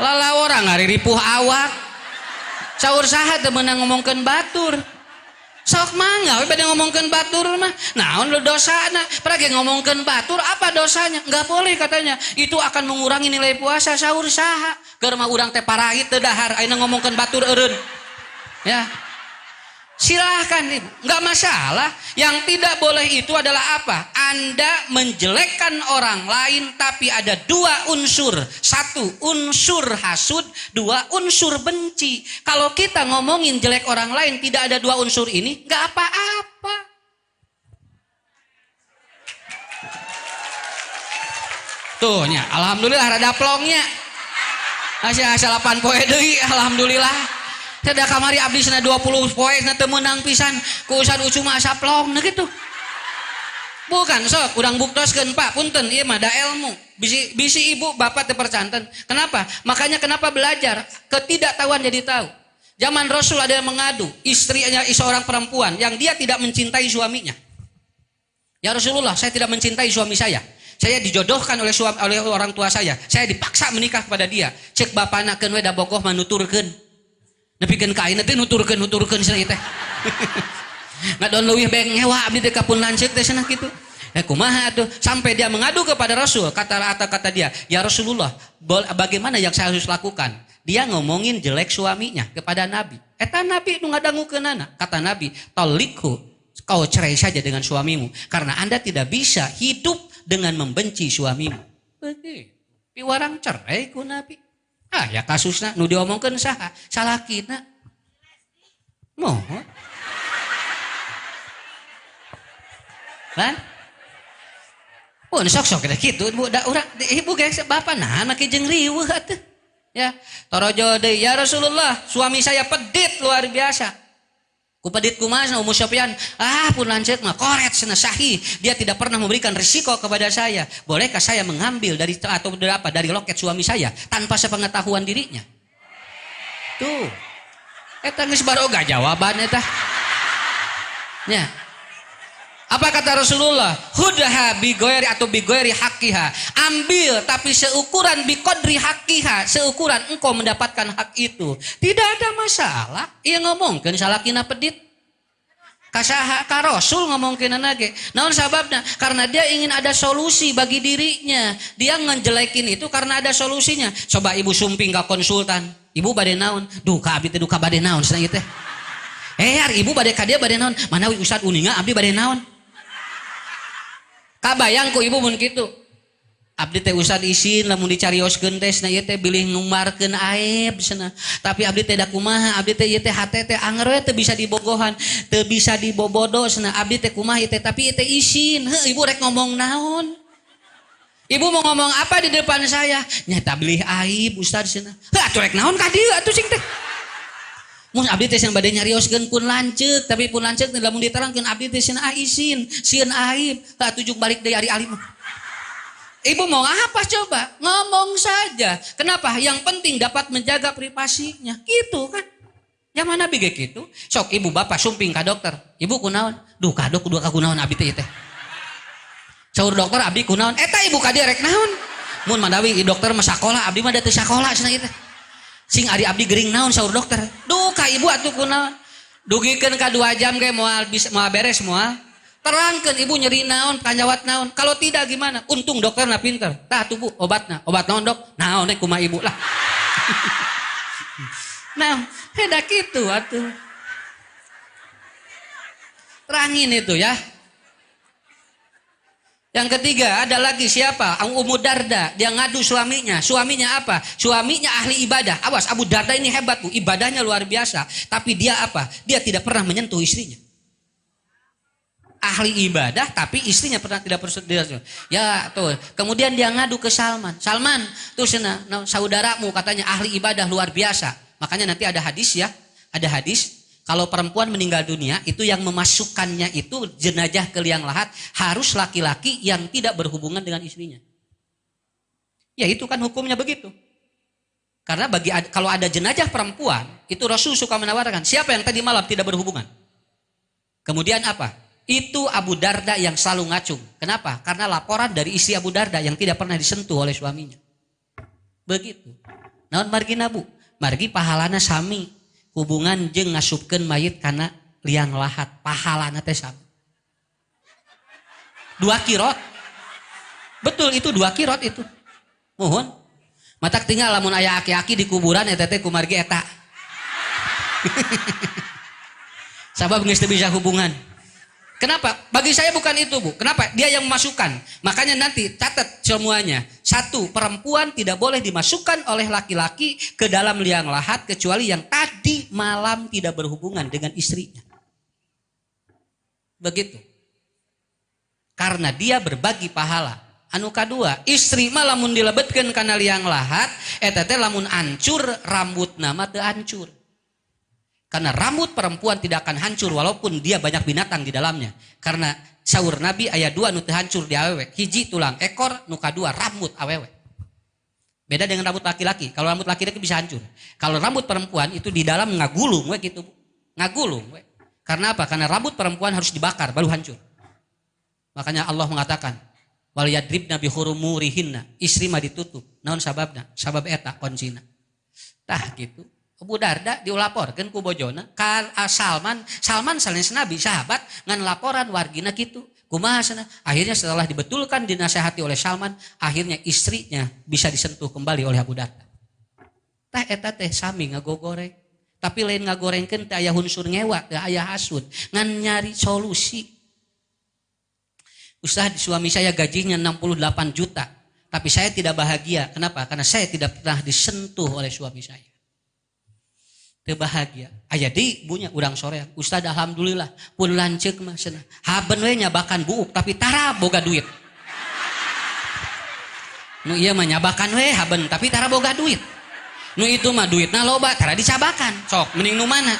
lala orang hari ripuh awak saur saha teu meunang ngomongkeun batur sok mangga we bade ngomongkeun batur mah naon lu dosana peragi ngomongkeun batur apa dosanya enggak boleh katanya itu akan mengurangi nilai puasa saur saha keur mah urang teh paraid teu dahar ayeuna ngomongkeun batur eureun ya silahkan ibu, nggak masalah. Yang tidak boleh itu adalah apa? Anda menjelekkan orang lain tapi ada dua unsur. Satu unsur hasud, dua unsur benci. Kalau kita ngomongin jelek orang lain tidak ada dua unsur ini, nggak apa-apa. Tuh nya, alhamdulillah rada plongnya. Asal 8 poe deui, alhamdulillah. Tidak kamari abdi sana 20 poe na teu meunang pisan ku Ustad Ucu mah asa plong nah gitu. Bukan sok urang buktoskeun Pak punten ieu mah da ilmu. Bisi ibu bapak teu percanten. Kenapa? Makanya kenapa belajar? Ketidaktahuan jadi tahu. Zaman Rasul ada yang mengadu istrinya seorang perempuan yang dia tidak mencintai suaminya. Ya Rasulullah, saya tidak mencintai suami saya. Saya dijodohkan oleh orang tua saya. Saya dipaksa menikah kepada dia. Cek bapana keun we da bogoh manuturkeun. Nepikeun ka ayeuna teh nuturkeun cenah teh. Ngadon leuwih beng hewa abdi teh kapun lanceuk teh cenah kitu. Kumaha atuh sampai dia mengadu kepada Rasul kata dia, "Ya Rasulullah, bagaimana yang saya harus lakukan?" Dia ngomongin jelek suaminya kepada Nabi. Eta Nabi nu ngadangukeunana. Kata Nabi, "Talikhu, kau cerai saja dengan suamimu karena Anda tidak bisa hidup dengan membenci suamimu." Begitu. Piwarang cerai ku Nabi. Ya kasusna nu diomongkeun saha? Salakina. Mohon. Kan? Pun sok-sok kita kitu Bu da urang ibu geus bapak nah anak jeung riweuh atuh. Ya, torojo deui ya Rasulullah, suami saya pedit luar biasa. Ku pedit kumaha Ummu Sufyan? Pun lanceuk mah koret cenah sahih. Dia tidak pernah memberikan risiko kepada saya. Bolehkah saya mengambil dari dari loket suami saya tanpa sepengetahuan dirinya? Tuh. Eta geus baroga jawaban eta. Nya. Apa kata Rasulullah? Hudha bigoiri atau bigoiri hakiha. Ambil tapi seukuran biqadri hakiha. Seukuran engkau mendapatkan hak itu. Tidak ada masalah. Ia ngomongkeun salakina pedit. Kasaha ka Rasul ngomongkeun nage. Naon sababna? Karena dia ingin ada solusi bagi dirinya. Dia ngejelekin itu karena ada solusinya. Coba ibu sumping ka konsultan. Ibu bade naon? Duka abdi teh duka bade naon cenah ieu teh. Ibu bade ka dia bade naon? Manawi Ustad uninga abdi bade naon? Kabayang ku ibu mun kitu. Abdi teh Ustad isin lamun dicarioskeun teh cenah ieu teh bilih ngumarkeun aib cenah. Tapi abdi teh da kumaha? Abdi teh ieu teh hate teh anger we teu bisa dibogohan, teu bisa dibobodo cenah. Abdi teh kumaha ieu teh tapi ieu teh isin. Ibu rek ngomong naon? Ibu mau ngomong apa di depan saya? Nyata bilih aib Ustad cenah. Atuh rek naon ka dieu atuh sing teh. Mun abdi teh sieun bade nyarioskeun pun lanceuk, tapi pun lanceuk teh lamun diterangkeun abdi teh cenah isin, sieun aib, tujuk balik deui ari alim. Ibu mau apa coba? Ngomong saja. Kenapa? Yang penting dapat menjaga privasinya. Gitu kan? Zaman Nabi ge kitu. Sok ibu bapak sumping ka dokter. Ibu kunaon? Duh ka dok kudu ka kunaon abdi teh. Saur dokter abdi kunaon? Eta ibu ka dieu rek naon? Mun manawi dokter mah sakola, abdi mah da teu sakola cenah ieu teh. Sing ari abdi gering naon saur dokter. Duh ka ibu atuh kunaon? Dugikeun ka 2 jam ge moal beres moal. Terangkeun ibu nyeri naon, kanjawat naon. Kalau tidak gimana? Untung dokterna pinter. Tah tuh Bu, obatna. Obat naon dok? Naon nek kumaha ibu lah. Nah, beda kitu atuh. Terangin itu ya. Yang ketiga ada lagi siapa? Ummu Darda, dia ngadu suaminya. Suaminya apa? Suaminya ahli ibadah. Awas, Abu Darda ini hebat Bu, ibadahnya luar biasa. Tapi dia apa? Dia tidak pernah menyentuh istrinya. Ahli ibadah tapi istrinya pernah tidak bersedia. Ya tuh. Kemudian dia ngadu ke Salman. Salman, tuh saudaramu katanya ahli ibadah luar biasa. Makanya nanti ada hadis ya. Ada hadis kalau perempuan meninggal dunia itu yang memasukkannya itu jenazah ke liang lahat harus laki-laki yang tidak berhubungan dengan istrinya. Ya itu kan hukumnya begitu. Karena kalau ada jenazah perempuan itu Rasul suka menawarkan siapa yang tadi malam tidak berhubungan. Kemudian apa? Itu Abu Darda yang selalu ngacung. Kenapa? Karena laporan dari istri Abu Darda yang tidak pernah disentuh oleh suaminya. Begitu. Naon margi nabu? Margi pahalana sami. Hubungan jeung ngasupkeun mayit kana liang lahat. Pahalana teh sami. 2 kirot. Betul itu 2 kirot itu. Mohon. Matak tinggal lamun aya aki-aki di kuburan eta teh ku margi eta. Sabab geus teu bisa hubungan. Kenapa? Bagi saya bukan itu Bu. Kenapa? Dia yang memasukkan. Makanya nanti catat semuanya. 1, perempuan tidak boleh dimasukkan oleh laki-laki ke dalam liang lahat kecuali yang tadi malam tidak berhubungan dengan istrinya. Begitu. Karena dia berbagi pahala. Anu kadua, istri mah lamun dilebetkeun kana liang lahat, eta teh lamun hancur rambutna mah teu hancur. Karena rambut perempuan tidak akan hancur walaupun dia banyak binatang di dalamnya. Karena sahur Nabi ayat 2 nu teu hancur di awewe. Hiji tulang ekor, nu kadua rambut awewe. Beda dengan rambut laki-laki. Kalau rambut laki-laki bisa hancur. Kalau rambut perempuan itu di dalam ngagulung we gitu. Ngagulung we. Karena apa? Karena rambut perempuan harus dibakar baru hancur. Makanya Allah mengatakan wal yadribna bi khurumurihinna. Istri mah ditutup. Naon sababna? Sabab eta koncina. Tah gitu. Abu Darda dilaporkan ku bojona ka Salman sanes Nabi sahabat ngan laporan wargina gitu kumaha cenah. Akhirnya setelah dibetulkan dinasehati oleh Salman, akhirnya istrinya bisa disentuh kembali oleh Abu Darda. Tah eta teh sami ngagogoreng. Tapi lain ngagorengkeun teh aya unsur ngewa, teh aya hasud, ngan nyari solusi. Ustaz, suami saya gajinya 68 juta, tapi saya tidak bahagia. Kenapa? Karena saya tidak pernah disentuh oleh suami saya. Bahagia. Aya di bunya urang sorean. Ustaz alhamdulillah pun lanceuk mah cenah. Haben we nyabakan buuk tapi tara boga duit. Nu ieu mah nyabakan we haben tapi tara boga duit. Nu itu mah duitna loba tara dicabakan. Sok mending nu mana?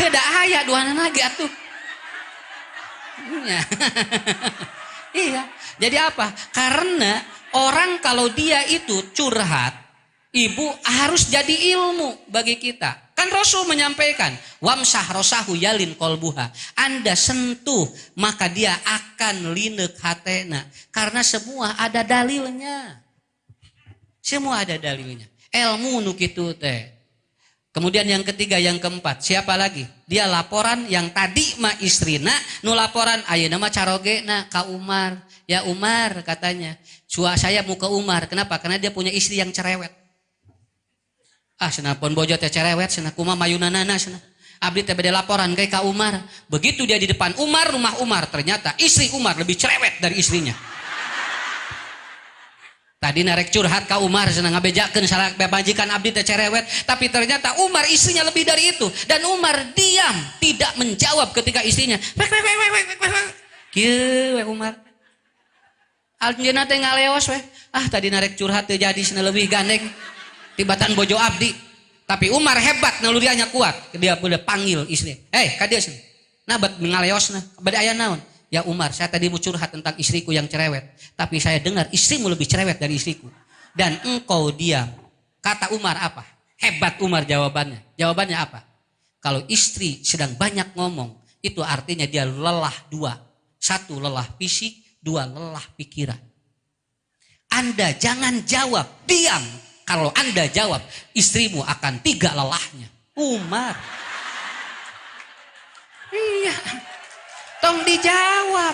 Heuh da aya duana lagi atuh. Iya. Jadi apa? Karena orang kalau dia itu curhat, ibu harus jadi ilmu bagi kita. Kan Rasul menyampaikan, wamsah rosahu yalin kolbuha. Anda sentuh, maka dia akan linek hatena. Karena semua ada dalilnya. Semua ada dalilnya. Ilmu nu kitu teh. Kemudian yang ketiga, yang keempat, siapa lagi? Dia laporan yang tadi mah istrina, nu laporan ayeuna mah carogena ka Umar. Ya Umar katanya, saya mau ke Umar. Kenapa? Karena dia punya istri yang cerewet. Cenah pon bojo teh cerewet, cenah kumaha mayunanana cenah. Abdi teh bade laporan ke ka Umar. Begitu dia di depan Umar, rumah Umar, ternyata istri Umar lebih cerewet dari istrinya. Tadi narek curhat ka Umar cenah ngabejakeun salah majikan abdi teh cerewet, tapi ternyata Umar istrinya lebih dari itu dan Umar diam, tidak menjawab ketika istrinya. Kieu we Umar. Aljeuna teh ngaleos we. Tadi narek curhat teh jadi cenah lebih gandeng. Tibatan bojo abdi, tapi Umar hebat nalurianya kuat. Dia boleh panggil istri. Kadia sini. Nabat ngaleosna. Bade aya naon? Ya Umar, saya tadi mau curhat tentang istriku yang cerewet, tapi saya dengar istrimu lebih cerewet dari istriku. Dan engkau diam. Kata Umar apa? Hebat Umar jawabannya. Jawabannya apa? Kalau istri sedang banyak ngomong, itu artinya dia lelah 2. 1 lelah fisik, 2 lelah pikiran. Anda jangan jawab, diam. Kalau Anda jawab, istrimu akan 3 lelahnya. Umar. Iya. Tong dijawab.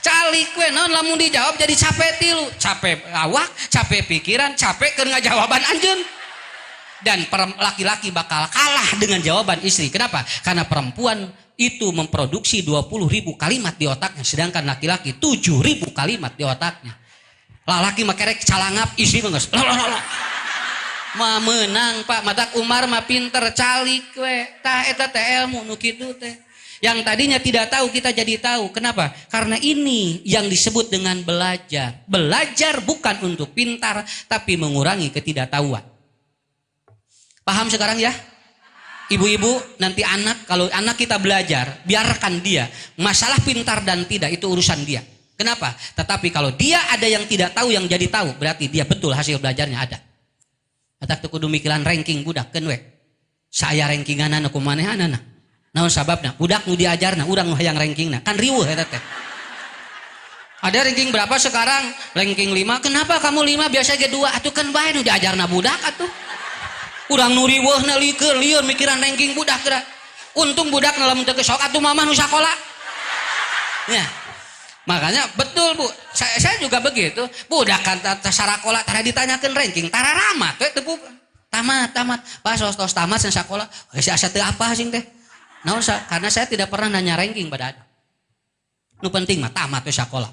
Calik we naon lamun dijawab jadi capek tilu. Capek awak, capek pikiran, capek keur ngajawaban anjeun. Dan laki-laki bakal kalah dengan jawaban istri. Kenapa? Karena perempuan itu memproduksi 20.000 kalimat di otaknya, sedangkan laki-laki 7.000 kalimat di otaknya. Lalaki makerek calangap isi banget. Mah menang Pak, matak Umar mah pinter calik we. Tah eta teh ilmu nu kitu teh. Yang tadinya tidak tahu kita jadi tahu. Kenapa? Karena ini yang disebut dengan belajar. Belajar bukan untuk pintar, tapi mengurangi ketidaktahuan. Paham sekarang ya? Ibu-ibu, nanti anak, kalau anak kita belajar, biarkan dia. Masalah pintar dan tidak, itu urusan dia. Kenapa? Tetapi kalau dia ada yang tidak tahu, yang jadi tahu, berarti dia betul hasil belajarnya ada. Atak tu kudu mikiran ranking budak kan we. Saya rankingan aku manehanana. Naon sababna? Budak nu diajarna, urang nu hayang rankingna. Kan riweuh eta teh. Ada ranking berapa sekarang? Ranking 5. Kenapa kamu 5 biasa ge 2? Atuh kan bae nu diajarna budak atuh. Urang nu riweuhna lieur mikiran ranking budak geura. Untung budak dalam teu sok atuh mamah nu sakola. Ya. Makanya betul Bu, saya juga begitu. Budak kan sarakola tara ditanyakeun ranking, tara ramat we teu tamat. Pas tos tamat sen sakola, geus asa teu apa sing teh. Naon karena saya tidak pernah nanya ranking pada anak. Nu penting mah tamat we sakola.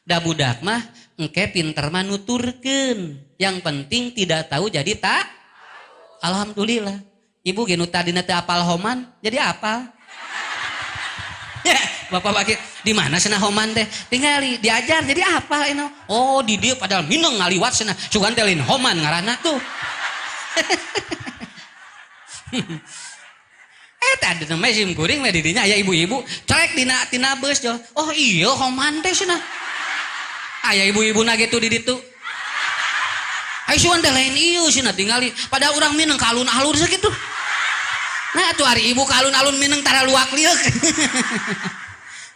Da budak mah engke pinter mah nuturkeun. Yang penting tidak tahu jadi tak. Alhamdulillah. Ibu ge nu tadina teu apal homan jadi apal. Bapak bagi di mana cenah homan teh? Tingali diajar jadi apa ini? Oh di dieu padahal mineng ngaliwat cenah. Sugan teh lain homan ngaranna tuh. Tadi namanya sim kuring mah di dinya aya ibu-ibu celek tina beus jo. Oh iya homan teh cenah. Aya ibu-ibu na gitu di ditu. Ai sugan teh lain ieu cenah tingali padahal urang mineng ka alun-alun sakitu. Nah tuh hari ibu ka alun-alun mineng tara luak liuk.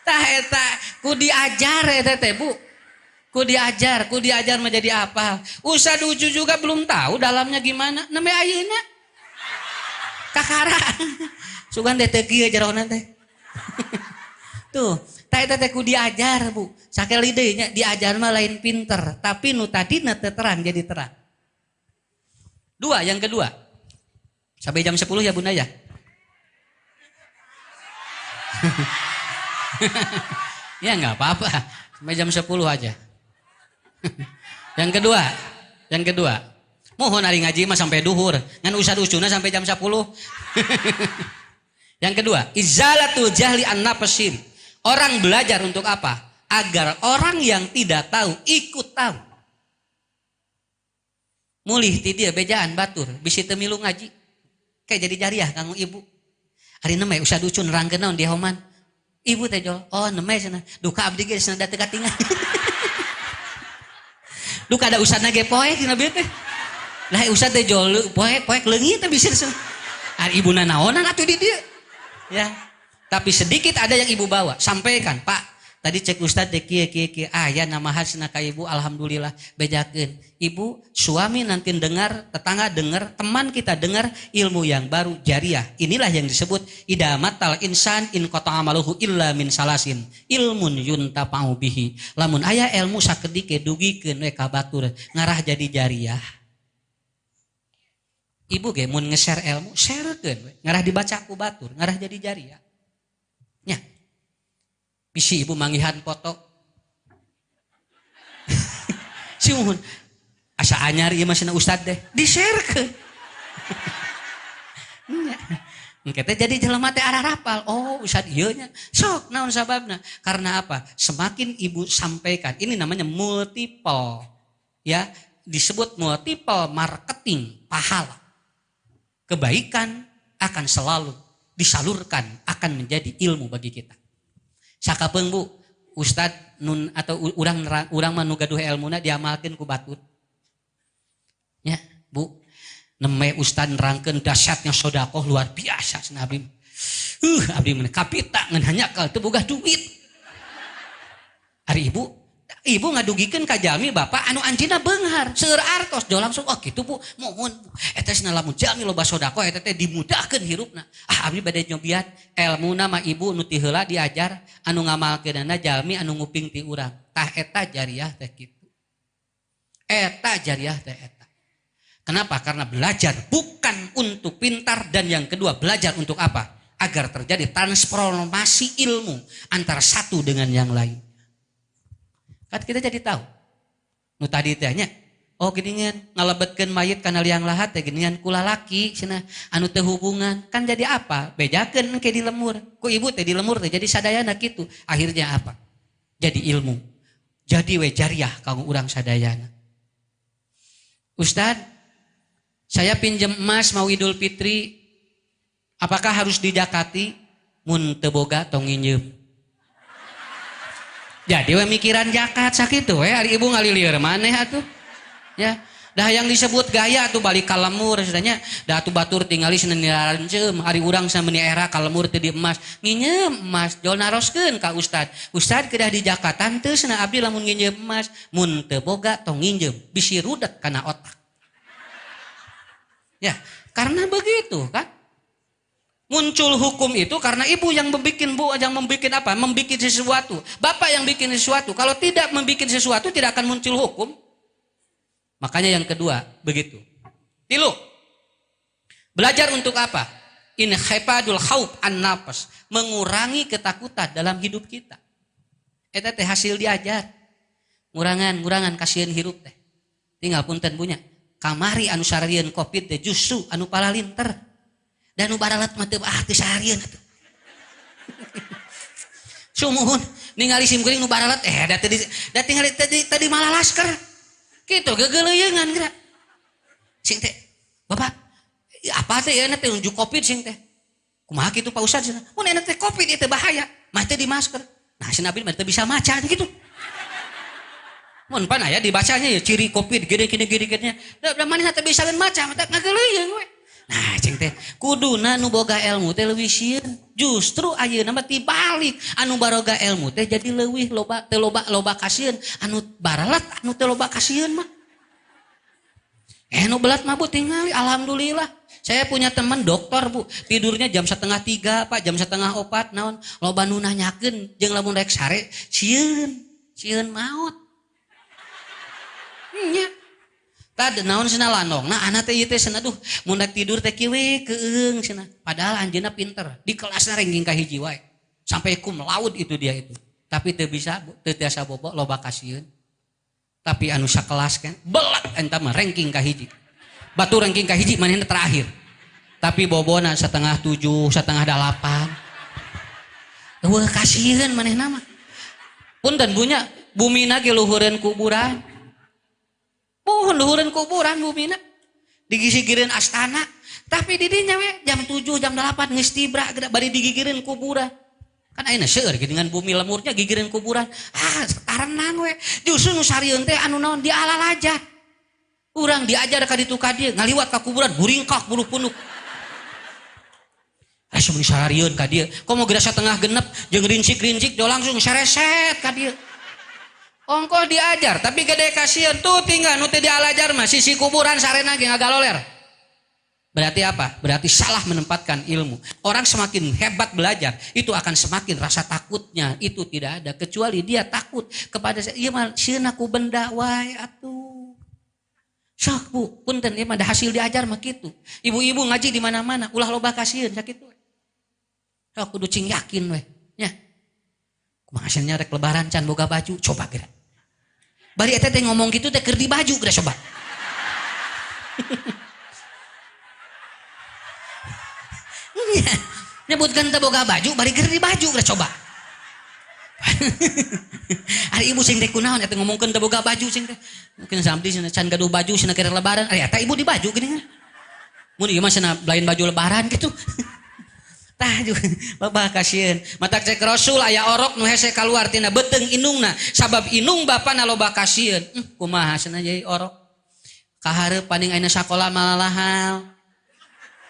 Tah eta ku diajar eta teh Bu. Ku diajar menjadi apa? Ustad Ucu juga belum tahu dalamnya gimana. Nembe ayeuna. Kakara. Sugan teh teu kieu jarona teh. Tuh, tah eta teh ku diajar Bu. Sakali deui nya diajar mah lain pinter, tapi nu tadina teu terang jadi terang. Yang kedua. Sampai jam 10 ya Bunda ya. Ya nggak apa-apa, sampai jam 10 aja. Yang kedua, mohon hari ngaji mah sampai duhur, ngan usah usuna sampai jam 10. Yang kedua, izalatul jahli an nafsin. Orang belajar untuk apa? Agar orang yang tidak tahu ikut tahu. Mulih ti dieu bejaan batur, bisi teu milu ngaji. Kayak jadi jariah kanggo ibu. Hari nemai usah ducun rangkeun naon di homan. Ibu teh jol, oh nemai cenah. Duka abdi ge cenah da teu katingal. Duka ada usahana ge poek dina bieu teh. Lah usah teh jol poek leungit teh bisa cenah. Ari ibuna naonan atuh di dieu. Ya. Tapi sedikit ada yang ibu bawa, sampaikan, Pak. Tadi cek Ustad deh kieu aya namahan cenah ka ibu alhamdulillah bejakeun. Ibu, suami nanti dengar, tetangga dengar, teman kita dengar ilmu yang baru jariah. Inilah yang disebut idamatal insan in qata amaluhu illa min salasin. Ilmun yuntafa'u bihi. Lamun aya ilmu sakedike dugikeun we ka batur ngarah jadi jariah. Ibu ge mun nge-share ilmu, sharekeun we. Ngarah dibaca ku batur, ngarah jadi jariah. Nya. Bisi ibu manggihan foto. Siun. Asa anyar ieu mah cenah ustad deh. Di-sharekeun. Engke teh jadi jelema teh arah rapal. Oh, ustad ieu nya. Sok naon sababna? Karena apa? Semakin ibu sampaikan, ini namanya multiple. Ya, disebut multiple marketing pahala. Kebaikan akan selalu disalurkan, akan menjadi ilmu bagi kita. Sakapeung Bu, ustad nun atau urang mah nu gaduh ilmuna diamalkeun ku batur. Ya, Bu. Neme ustad nerangkeun dahsyatnya sedekah luar biasa cenah abdi. Abdi mah kapita ngan hanyakal teu boga duit. Ari ibu ngadugikeun ka jalmi bapak anu anjeunna beunghar, seueur artos do langsung oh kitu Bu, mohon eta cenah lamun jalmi loba sedekah eta teh dimudahkeun hirupna. Abdi bade nyobiat elmuna mah ibu nu ti heula diajar anu ngamalkeunana jalmi anu nguping ti urang. Tah eta jariah teh kitu. Eta jariah teh eta. Kenapa? Karena belajar bukan untuk pintar dan yang kedua belajar untuk apa? agar terjadi transformasi ilmu antara satu dengan yang lain. Kan kita jadi tahu. Nu tadi tanya, oh geningan ngalebetkeun mayit kana liang lahat teh geningan ku lalaki cenah anu teu hubungan. Kan jadi apa? Bejakeun ke di lemur. Ku ibu teh di lemur teh jadi sadayana kitu. Akhirnya apa? Jadi ilmu. Jadi we jariah kanggo urang sadayana. Ustad, saya pinjam emas mau Idul Fitri. Apakah harus dijakati? Mun teu boga tong nginjeum. Jadi we mikiran zakat sakitu we ari ibu ngalilieur maneh atuh. Ya, dah yang disebut gaya atuh balik ka lemur sadanya. Da atuh batur tingali seneniraranceum ari urang sameni era ka lemur teu di emas. Nginjeum emas jol naroskeun ka ustad. Ustad kedah di jakatan teu cenah abdi lamun nginjeum emas. Mun teu boga tong nginjeum bisi rudet kana otak. Ya, karena begitu kan. Muncul hukum itu karena ibu yang membuat apa? Membuat sesuatu. Bapak yang bikin sesuatu. Kalau tidak membuat sesuatu tidak akan muncul hukum. Makanya yang kedua begitu. Tilu. Belajar untuk apa? Inhifadul khauf an nafas, mengurangi ketakutan dalam hidup kita. Eta teh hasil diajar. Ngurangan kasieun hirup teh. Tinggal punten punya. Kamari anu sarieun Covid teh justru anu palalinter. Dan nu baralat mah teu teu saharian atuh. Sumuhun ningali sim kuring nu baralat da tingali tadi malah lasker. Kitu gegeleuyeungan geura. Sing teh, Bapak, apa teh ya teh unjuk Covid sing teh. Kumaha kitu Pak Ustaz? Mun enak teh Covid ieu teh bahaya, mah teh di masker. Nah, si Nabil mah teu bisa maca gitu. Mun pan aya dibacanya ya ciri Covid gini-gini. Da manehna teh bisa maca, mah teh ngageleuyeung we. Nah, cing teh kuduna nu boga ilmu teh leuwih sieun. Justru ayeuna mah tibalik, anu baroga ilmu teh jadi leuwih loba teu loba kasieun, anu baralat anu teu loba kasieun mah. Nu belat mah Bu tingali alhamdulillah. Saya punya teman dokter Bu, tidurnya jam 2:30 Pak, jam 3:30 naon loba nu nanyakeun jeung lamun rek sare sieun maot. Nya. Tadi naon cenah lanong. Nah anak teh ieu teh cenah duh mun rek tidur teh kieu keung cenah. Padahal anjeunna pinter. Di kelasna ranking ka hiji wae. Sampai cum laude itu dia itu. Tapi teu bisa teu tiasa bobo loba kasieun. Tapi anu sakelas kan belat eta mah ranking ka hiji. Batu ranking ka hiji manehna terakhir. Tapi bobona 6:30, 7:30. Eueuh kasieun manehna mah. Punten punya bumina ge luhureun kuburan. Pohon luhureun kuburan bumina digigireun astana tapi di dinya we jam 7 jam 8 geus tibra bari digigireun kuburan kan ayeuna seueur dengan bumi lemurnya gigireun kuburan tarenan we justru nu sarieun teh anu naon dialalajat urang diajar ka ditu ka dieu ngaliwat ka kuburan buringkak bulu punuk asup sarieun ka dieu komo geura 6:30 jeung rincik-rincik do langsung sareset ka dieu. Ongko diajar, tapi gede kasihan tuh tinggal nuti dialajar mah sisi kuburan sarena ge ngagaloler. Berarti apa? Berarti salah menempatkan ilmu. Orang semakin hebat belajar, itu akan semakin rasa takutnya itu tidak ada kecuali dia takut kepada ieu mah sieun aku benda wae atuh. Sok Bu, punten ieu mah da hasil diajar mah kitu. Ibu-ibu ngaji di mana-mana ulah loba kasieun sakitu. Sok kudu cing yakin we, nya. Maksudnya rek lebaran can boga baju coba geura. Bari eta teh ngomong gitu teh keur di baju geura coba. Nyebutkeun teh boga baju bari keur di baju geura coba. Ari ibu sing teh kunaon eta ngomongkeun teh boga baju sing teh. Mungkin samdi cenah can gaduh baju cenah keur lebaran. Ari eta ibu di baju geuning. Mun ieu mah cenah lain baju lebaran gitu. Tah juga babah kasieun. Mata cek Rasul aya orok nu hese kaluar tina beuteung inungna sabab inung bapana loba kasieun. Kumaha cenah jadi orok. Kahareup paning ayeuna sakola malahal.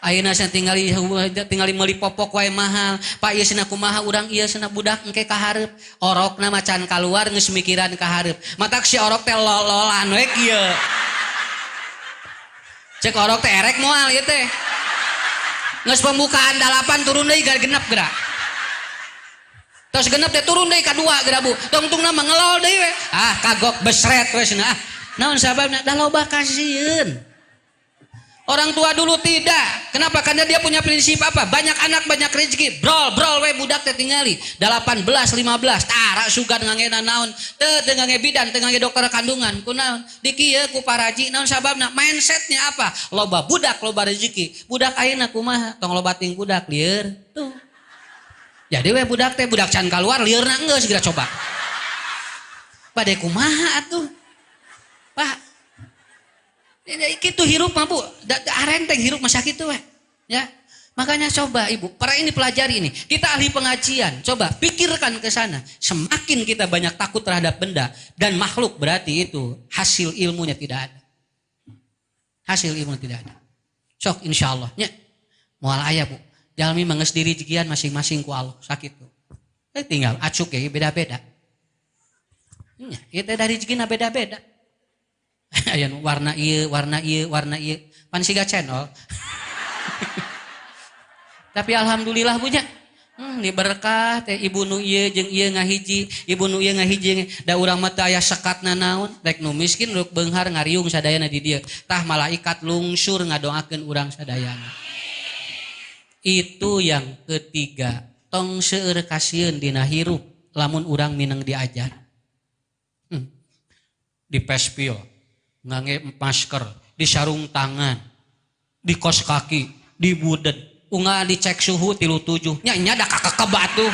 Ayeuna tinggali meuli popok wae mahal. Pak ieu cenah kumaha urang ieu cenah budak engke kahareup. Orokna macan kaluar geus mikiran kahareup. Matak si orok teh lololan we kieu. Cek orok teh erek moal ieu teh. Nges pembukaan 8 turun deui ka genep geura. Tos genep teh turun deui ka 2 geura Bu. Tungtungna mah ngelol deui we. Kagok besret we cenah. Naon sababna da loba kasieun. Orang tua dulu tidak. Kenapa? Karena dia punya prinsip apa? Banyak anak banyak rezeki. Brol we budak teh tingali 18 15 tara sugan ngangena naon teu ngangge bidan teu ngangge dokter kandungan kunaon di kieu ku paraji naon sababna mindsetnya apa? Loba budak loba rezeki. Budak ayeuna kumaha? Tong loba ting budak lieur tuh. Jadi we budak teh budak can keluar liurna geus segera coba. Bade kumaha atuh? Pak kitu hirup mah Bu, arenteng hirup masa kitu we. Ya. Makanya coba Ibu, para ini pelajari ini. Kita ahli pengajian, coba pikirkan ke sana. Semakin kita banyak takut terhadap benda dan makhluk berarti itu hasil ilmunya tidak ada. Hasil ilmu tidak ada. Sok insyaallah nya. Moal aya Bu. Jalmi mangeus diri jigian masing-masing ku Allah sakitu. Tinggal acuk ya beda-beda. Nya, ieu teh dari jigina beda-beda. Aya warna ieu, warna ieu, warna ieu. Pan siga channel. Tapi alhamdulillah punya. Di berkah teh ibu nu ieu jeung ieu ngahiji, ibu nu ieu ngahiji da urang mah teu aya sekatna naon, rek nu miskin ruk beunghar ngariung sadayana di dieu. Tah malaikat lungsur ngadoakeun urang sadayana. Itu yang ketiga, tong seueur kasieun dina hirup lamun urang mineng diajar. Di pespil ngangge masker, di sarung tangan, di kos kaki, di budet, unga dicek suhu 37. Nya da kakekeba tuh.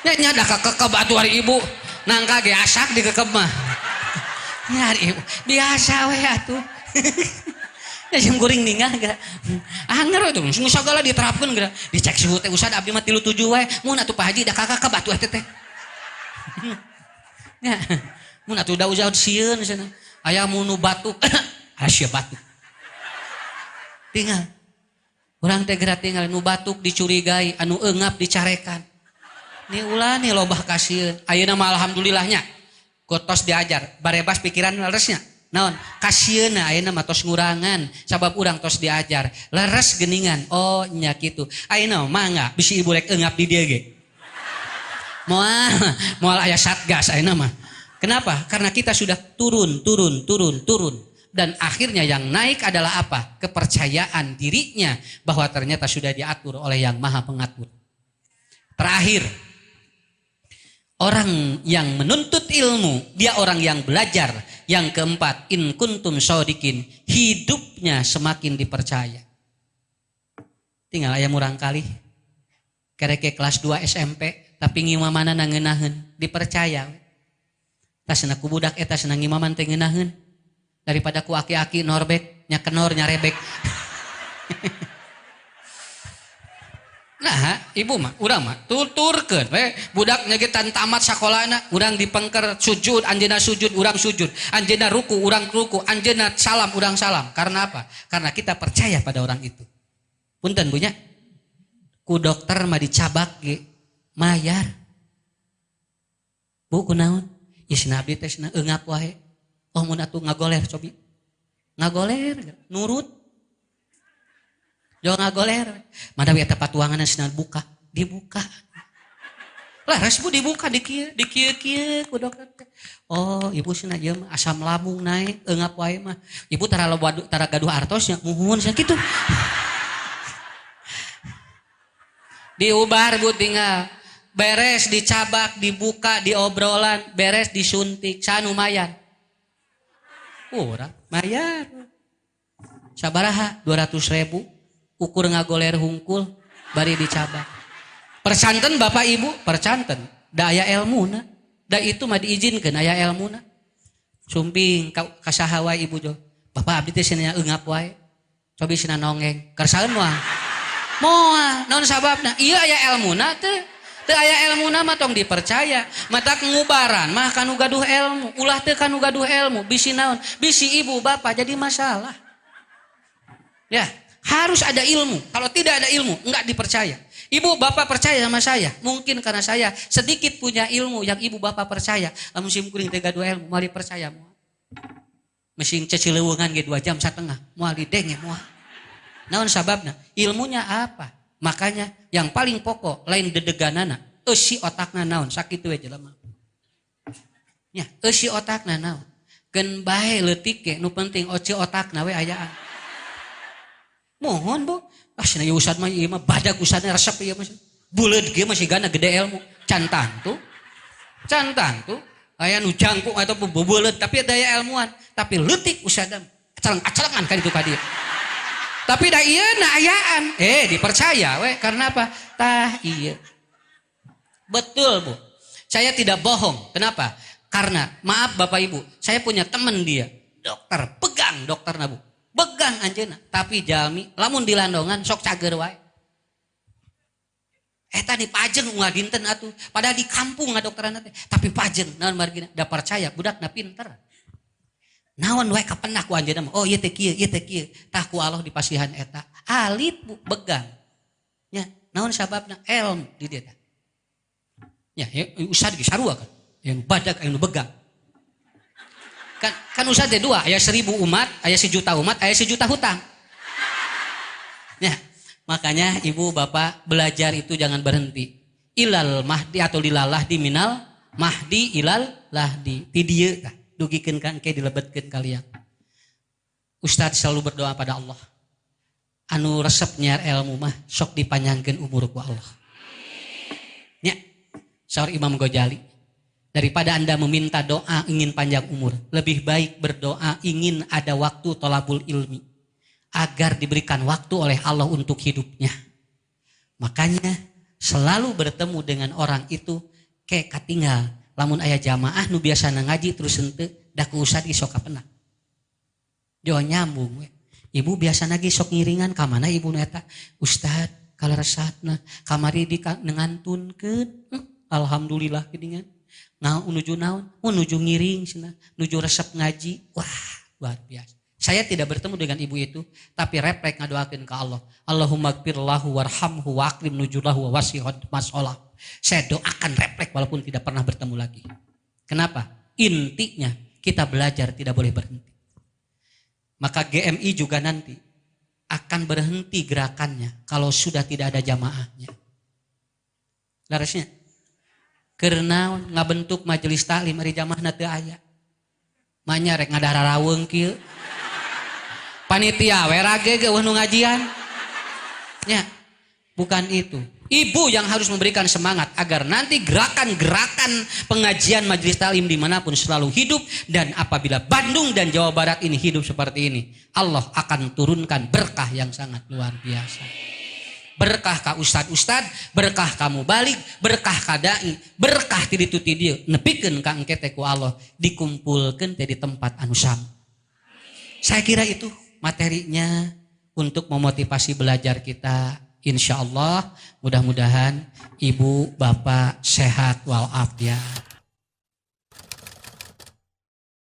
Nya da kakekeba tuh hari ibu. Nangka ge asak dikekeb mah. Nya hari ibu, biasa we atuh. Ya jam kuring ninggal geura. Anger we tuh, sagala diterapkeun geura. Dicek suhu teh usah abdi mah 37 we. Mun atuh Pak Haji da kakekeba tuh teh. Ya, mun atuh da usaha sieun sana. Aya mun nu batuk, hasia batuk. Tinggal. Urang teh geura tinggal nu batuk dicurigai, anu eungap dicarekan. Ni ulah ni lobah kasieun. Ayeuna mah alhamdulillahnya. Gotos diajar, barebas pikiran leresnya. Naon? Kasieuna ayeuna mah tos ngurangan, sabab urang tos diajar. Leres geuningan. Oh, nya kitu. Ayeuna mangga bisi ibu rek eungap di dieu ge. Moal aya satgas ayeuna mah. Kenapa? Karena kita sudah turun. Dan akhirnya yang naik adalah apa? Kepercayaan dirinya bahwa ternyata sudah diatur oleh yang maha pengatur. Terakhir, orang yang menuntut ilmu, dia orang yang belajar. Yang keempat, in kuntum shodikin, hidupnya semakin dipercaya. Tinggal aya murang kali, kereke kelas 2 SMP, tapi ngimamana nangeunaheun, dipercaya. Tasna ku budak eta senang ngimaman teh ngeunaheun. Daripada ku aki-aki norbek, nya kenor nyarebek. Nah, ibu mah, urang mah tuturkeun we budak nyagetan tamat sakolana, urang dipengker sujud, anjeunna sujud, urang sujud, anjeunna ruku, urang ruku, anjeunna salam, urang salam. Karena apa? Karena kita percaya pada orang itu. Punten Bu nya. Ku dokter mah dicabak ge mayar. Bu kunaon? Isna abdi teh cenah eungap wae. Oh mun atuh ngagoler cobi. Ngagoler nurut. Jo ngagoler. Madawi eta patuangan cenah buka, dibuka. Laras Bu dibuka di kieu ku dokter teh. Oh, ibu cenah ieu mah asam lambung naik, eungap wae mah. Ibu tara gaduh artos nya muhun cenah kitu. Diubar Bu tinggal. Beres dicabak, dibuka, diobrolan, beres disuntik, sanu mayar. Urang mayar. Sabaraha 200.000, ukur ngagoler hungkul, bari dicabak. Percanten Bapak Ibu, percanten. Da aya elmuna, da itu mah diizinkeun aya elmuna. Sumping kasaha wae Ibu Jo. Bapak abdi teh cenah eungap wae. Cobi cenah nongeng. Kersaeun moal. Moal, naon sababna? Ieu aya elmuna teh. Teu aya elmuna mah tong dipercaya. Matak ngubaran mah kanu gaduh ilmu, ulah teu kanu gaduh ilmu, bisi naon? Bisi ibu bapak jadi masalah. Ya, harus ada ilmu. Kalau tidak ada ilmu, enggak dipercaya. Ibu bapak percaya sama saya, mungkin karena saya sedikit punya ilmu yang ibu bapak percaya. Lamun sim kuring teh gaduh ilmu, moal dipercaya moal. Mesin cecileuweungan ge 2 jam setengah, moal didenge moal. Naon sababna? Ilmunya apa? Makanya yang paling pokok lain dedeganana, eusi otakna naon sakitu we jelema. Nya, eusi otakna naon. Gen bae leutik ge nu penting oce otakna we ayaan. Mohon Bu. Ah cenah ieu ustad mah ieu mah badag ustadna resep ieu mah. Buleud ge masih gana gede ilmu. Cantan tuh. Aya nu jangkung atau beuleud tapi daya ilmuwan, tapi leutik ustadna. Acalengan kan itu ka dieu. Tapi da ieu na ayaan. Dipercaya we karena apa? Tah ieu. Betul Bu. Saya tidak bohong. Kenapa? Karena maaf Bapak Ibu, saya punya teman dia, dokter, pegang dokterna Bu. Begang anjeunna, tapi jalmi lamun di landongan sok cager wae. Eta di Pajeng unggal dinten atuh, padahal di kampung ngadokteranna teh, tapi Pajeng naon margina da percaya budakna pinter. Naon wae kapenah ku anjeunna mah, oh ieu teh kieu, tah ku Allah dipasihan eta. Alit Bu, begang. Nya, naon sababna? Ilmu di dieu teh. Ya, ustad ge sarua kan. Yang badak anu begang. Kan ustad teh dua, aya 1000 umat, aya 1 juta umat, aya 1 juta hutang. Ya, makanya ibu bapak belajar itu jangan berhenti. Ilal mahdi atau lilalahdi minal mahdi ilal lahdi. Ti dieu tah dugikeun kan ke dilebetkeun kalian. Ustad selalu berdoa pada Allah. Anu resep nyiar ilmu mah sok dipanjangkeun umur ku Allah. Nya, saur Imam Ghazali. Daripada Anda meminta doa ingin panjang umur, lebih baik berdoa ingin ada waktu tolabul ilmi agar diberikan waktu oleh Allah untuk hidupnya. Makanya selalu bertemu dengan orang itu kayak katinggal lamun aya jamaah nu biasa ngaji terus henteu da ku ustad sok kapenah. Jo nyambung we. Ibu biasa lagi sok ngiringan ka mana ibu eta? Ustad kalaresatna kamari ngantunkeun. Alhamdulillah geuningan. Nuju naon? Nuju ngiring cenah, nuju resep ngaji. Wah, luar biasa. Saya tidak bertemu dengan ibu itu, tapi refleks ngadoakeun ke Allah. Allahumma gfirlahu warhamhu wa akrim nujulahu wa wasi'hud masalah. Saya doakan refleks walaupun tidak pernah bertemu lagi. Kenapa? Intinya kita belajar tidak boleh berhenti. Maka GMI juga nanti akan berhenti gerakannya kalau sudah tidak ada jamaahnya. Larasnya? Karena ngabentuk majelis taklim ari jamaahna teu aya. Manya rek ngadararaweung kieu. Panitia we rage ge nu ngajian. Ya, bukan itu. Ibu yang harus memberikan semangat agar nanti gerakan-gerakan pengajian majelis taklim dimanapun selalu hidup, dan apabila Bandung dan Jawa Barat ini hidup seperti ini, Allah akan turunkan berkah yang sangat luar biasa. Berkah ka ustad-ustad, berkah kamu balik, berkah ka dai, berkah ti ditu ti dieu, nepikeun ka engke teh ku Allah, dikumpulkeun teh di tempat anu sama. Saya kira itu materinya untuk memotivasi belajar kita. Insya Allah mudah-mudahan ibu bapak sehat walafiat.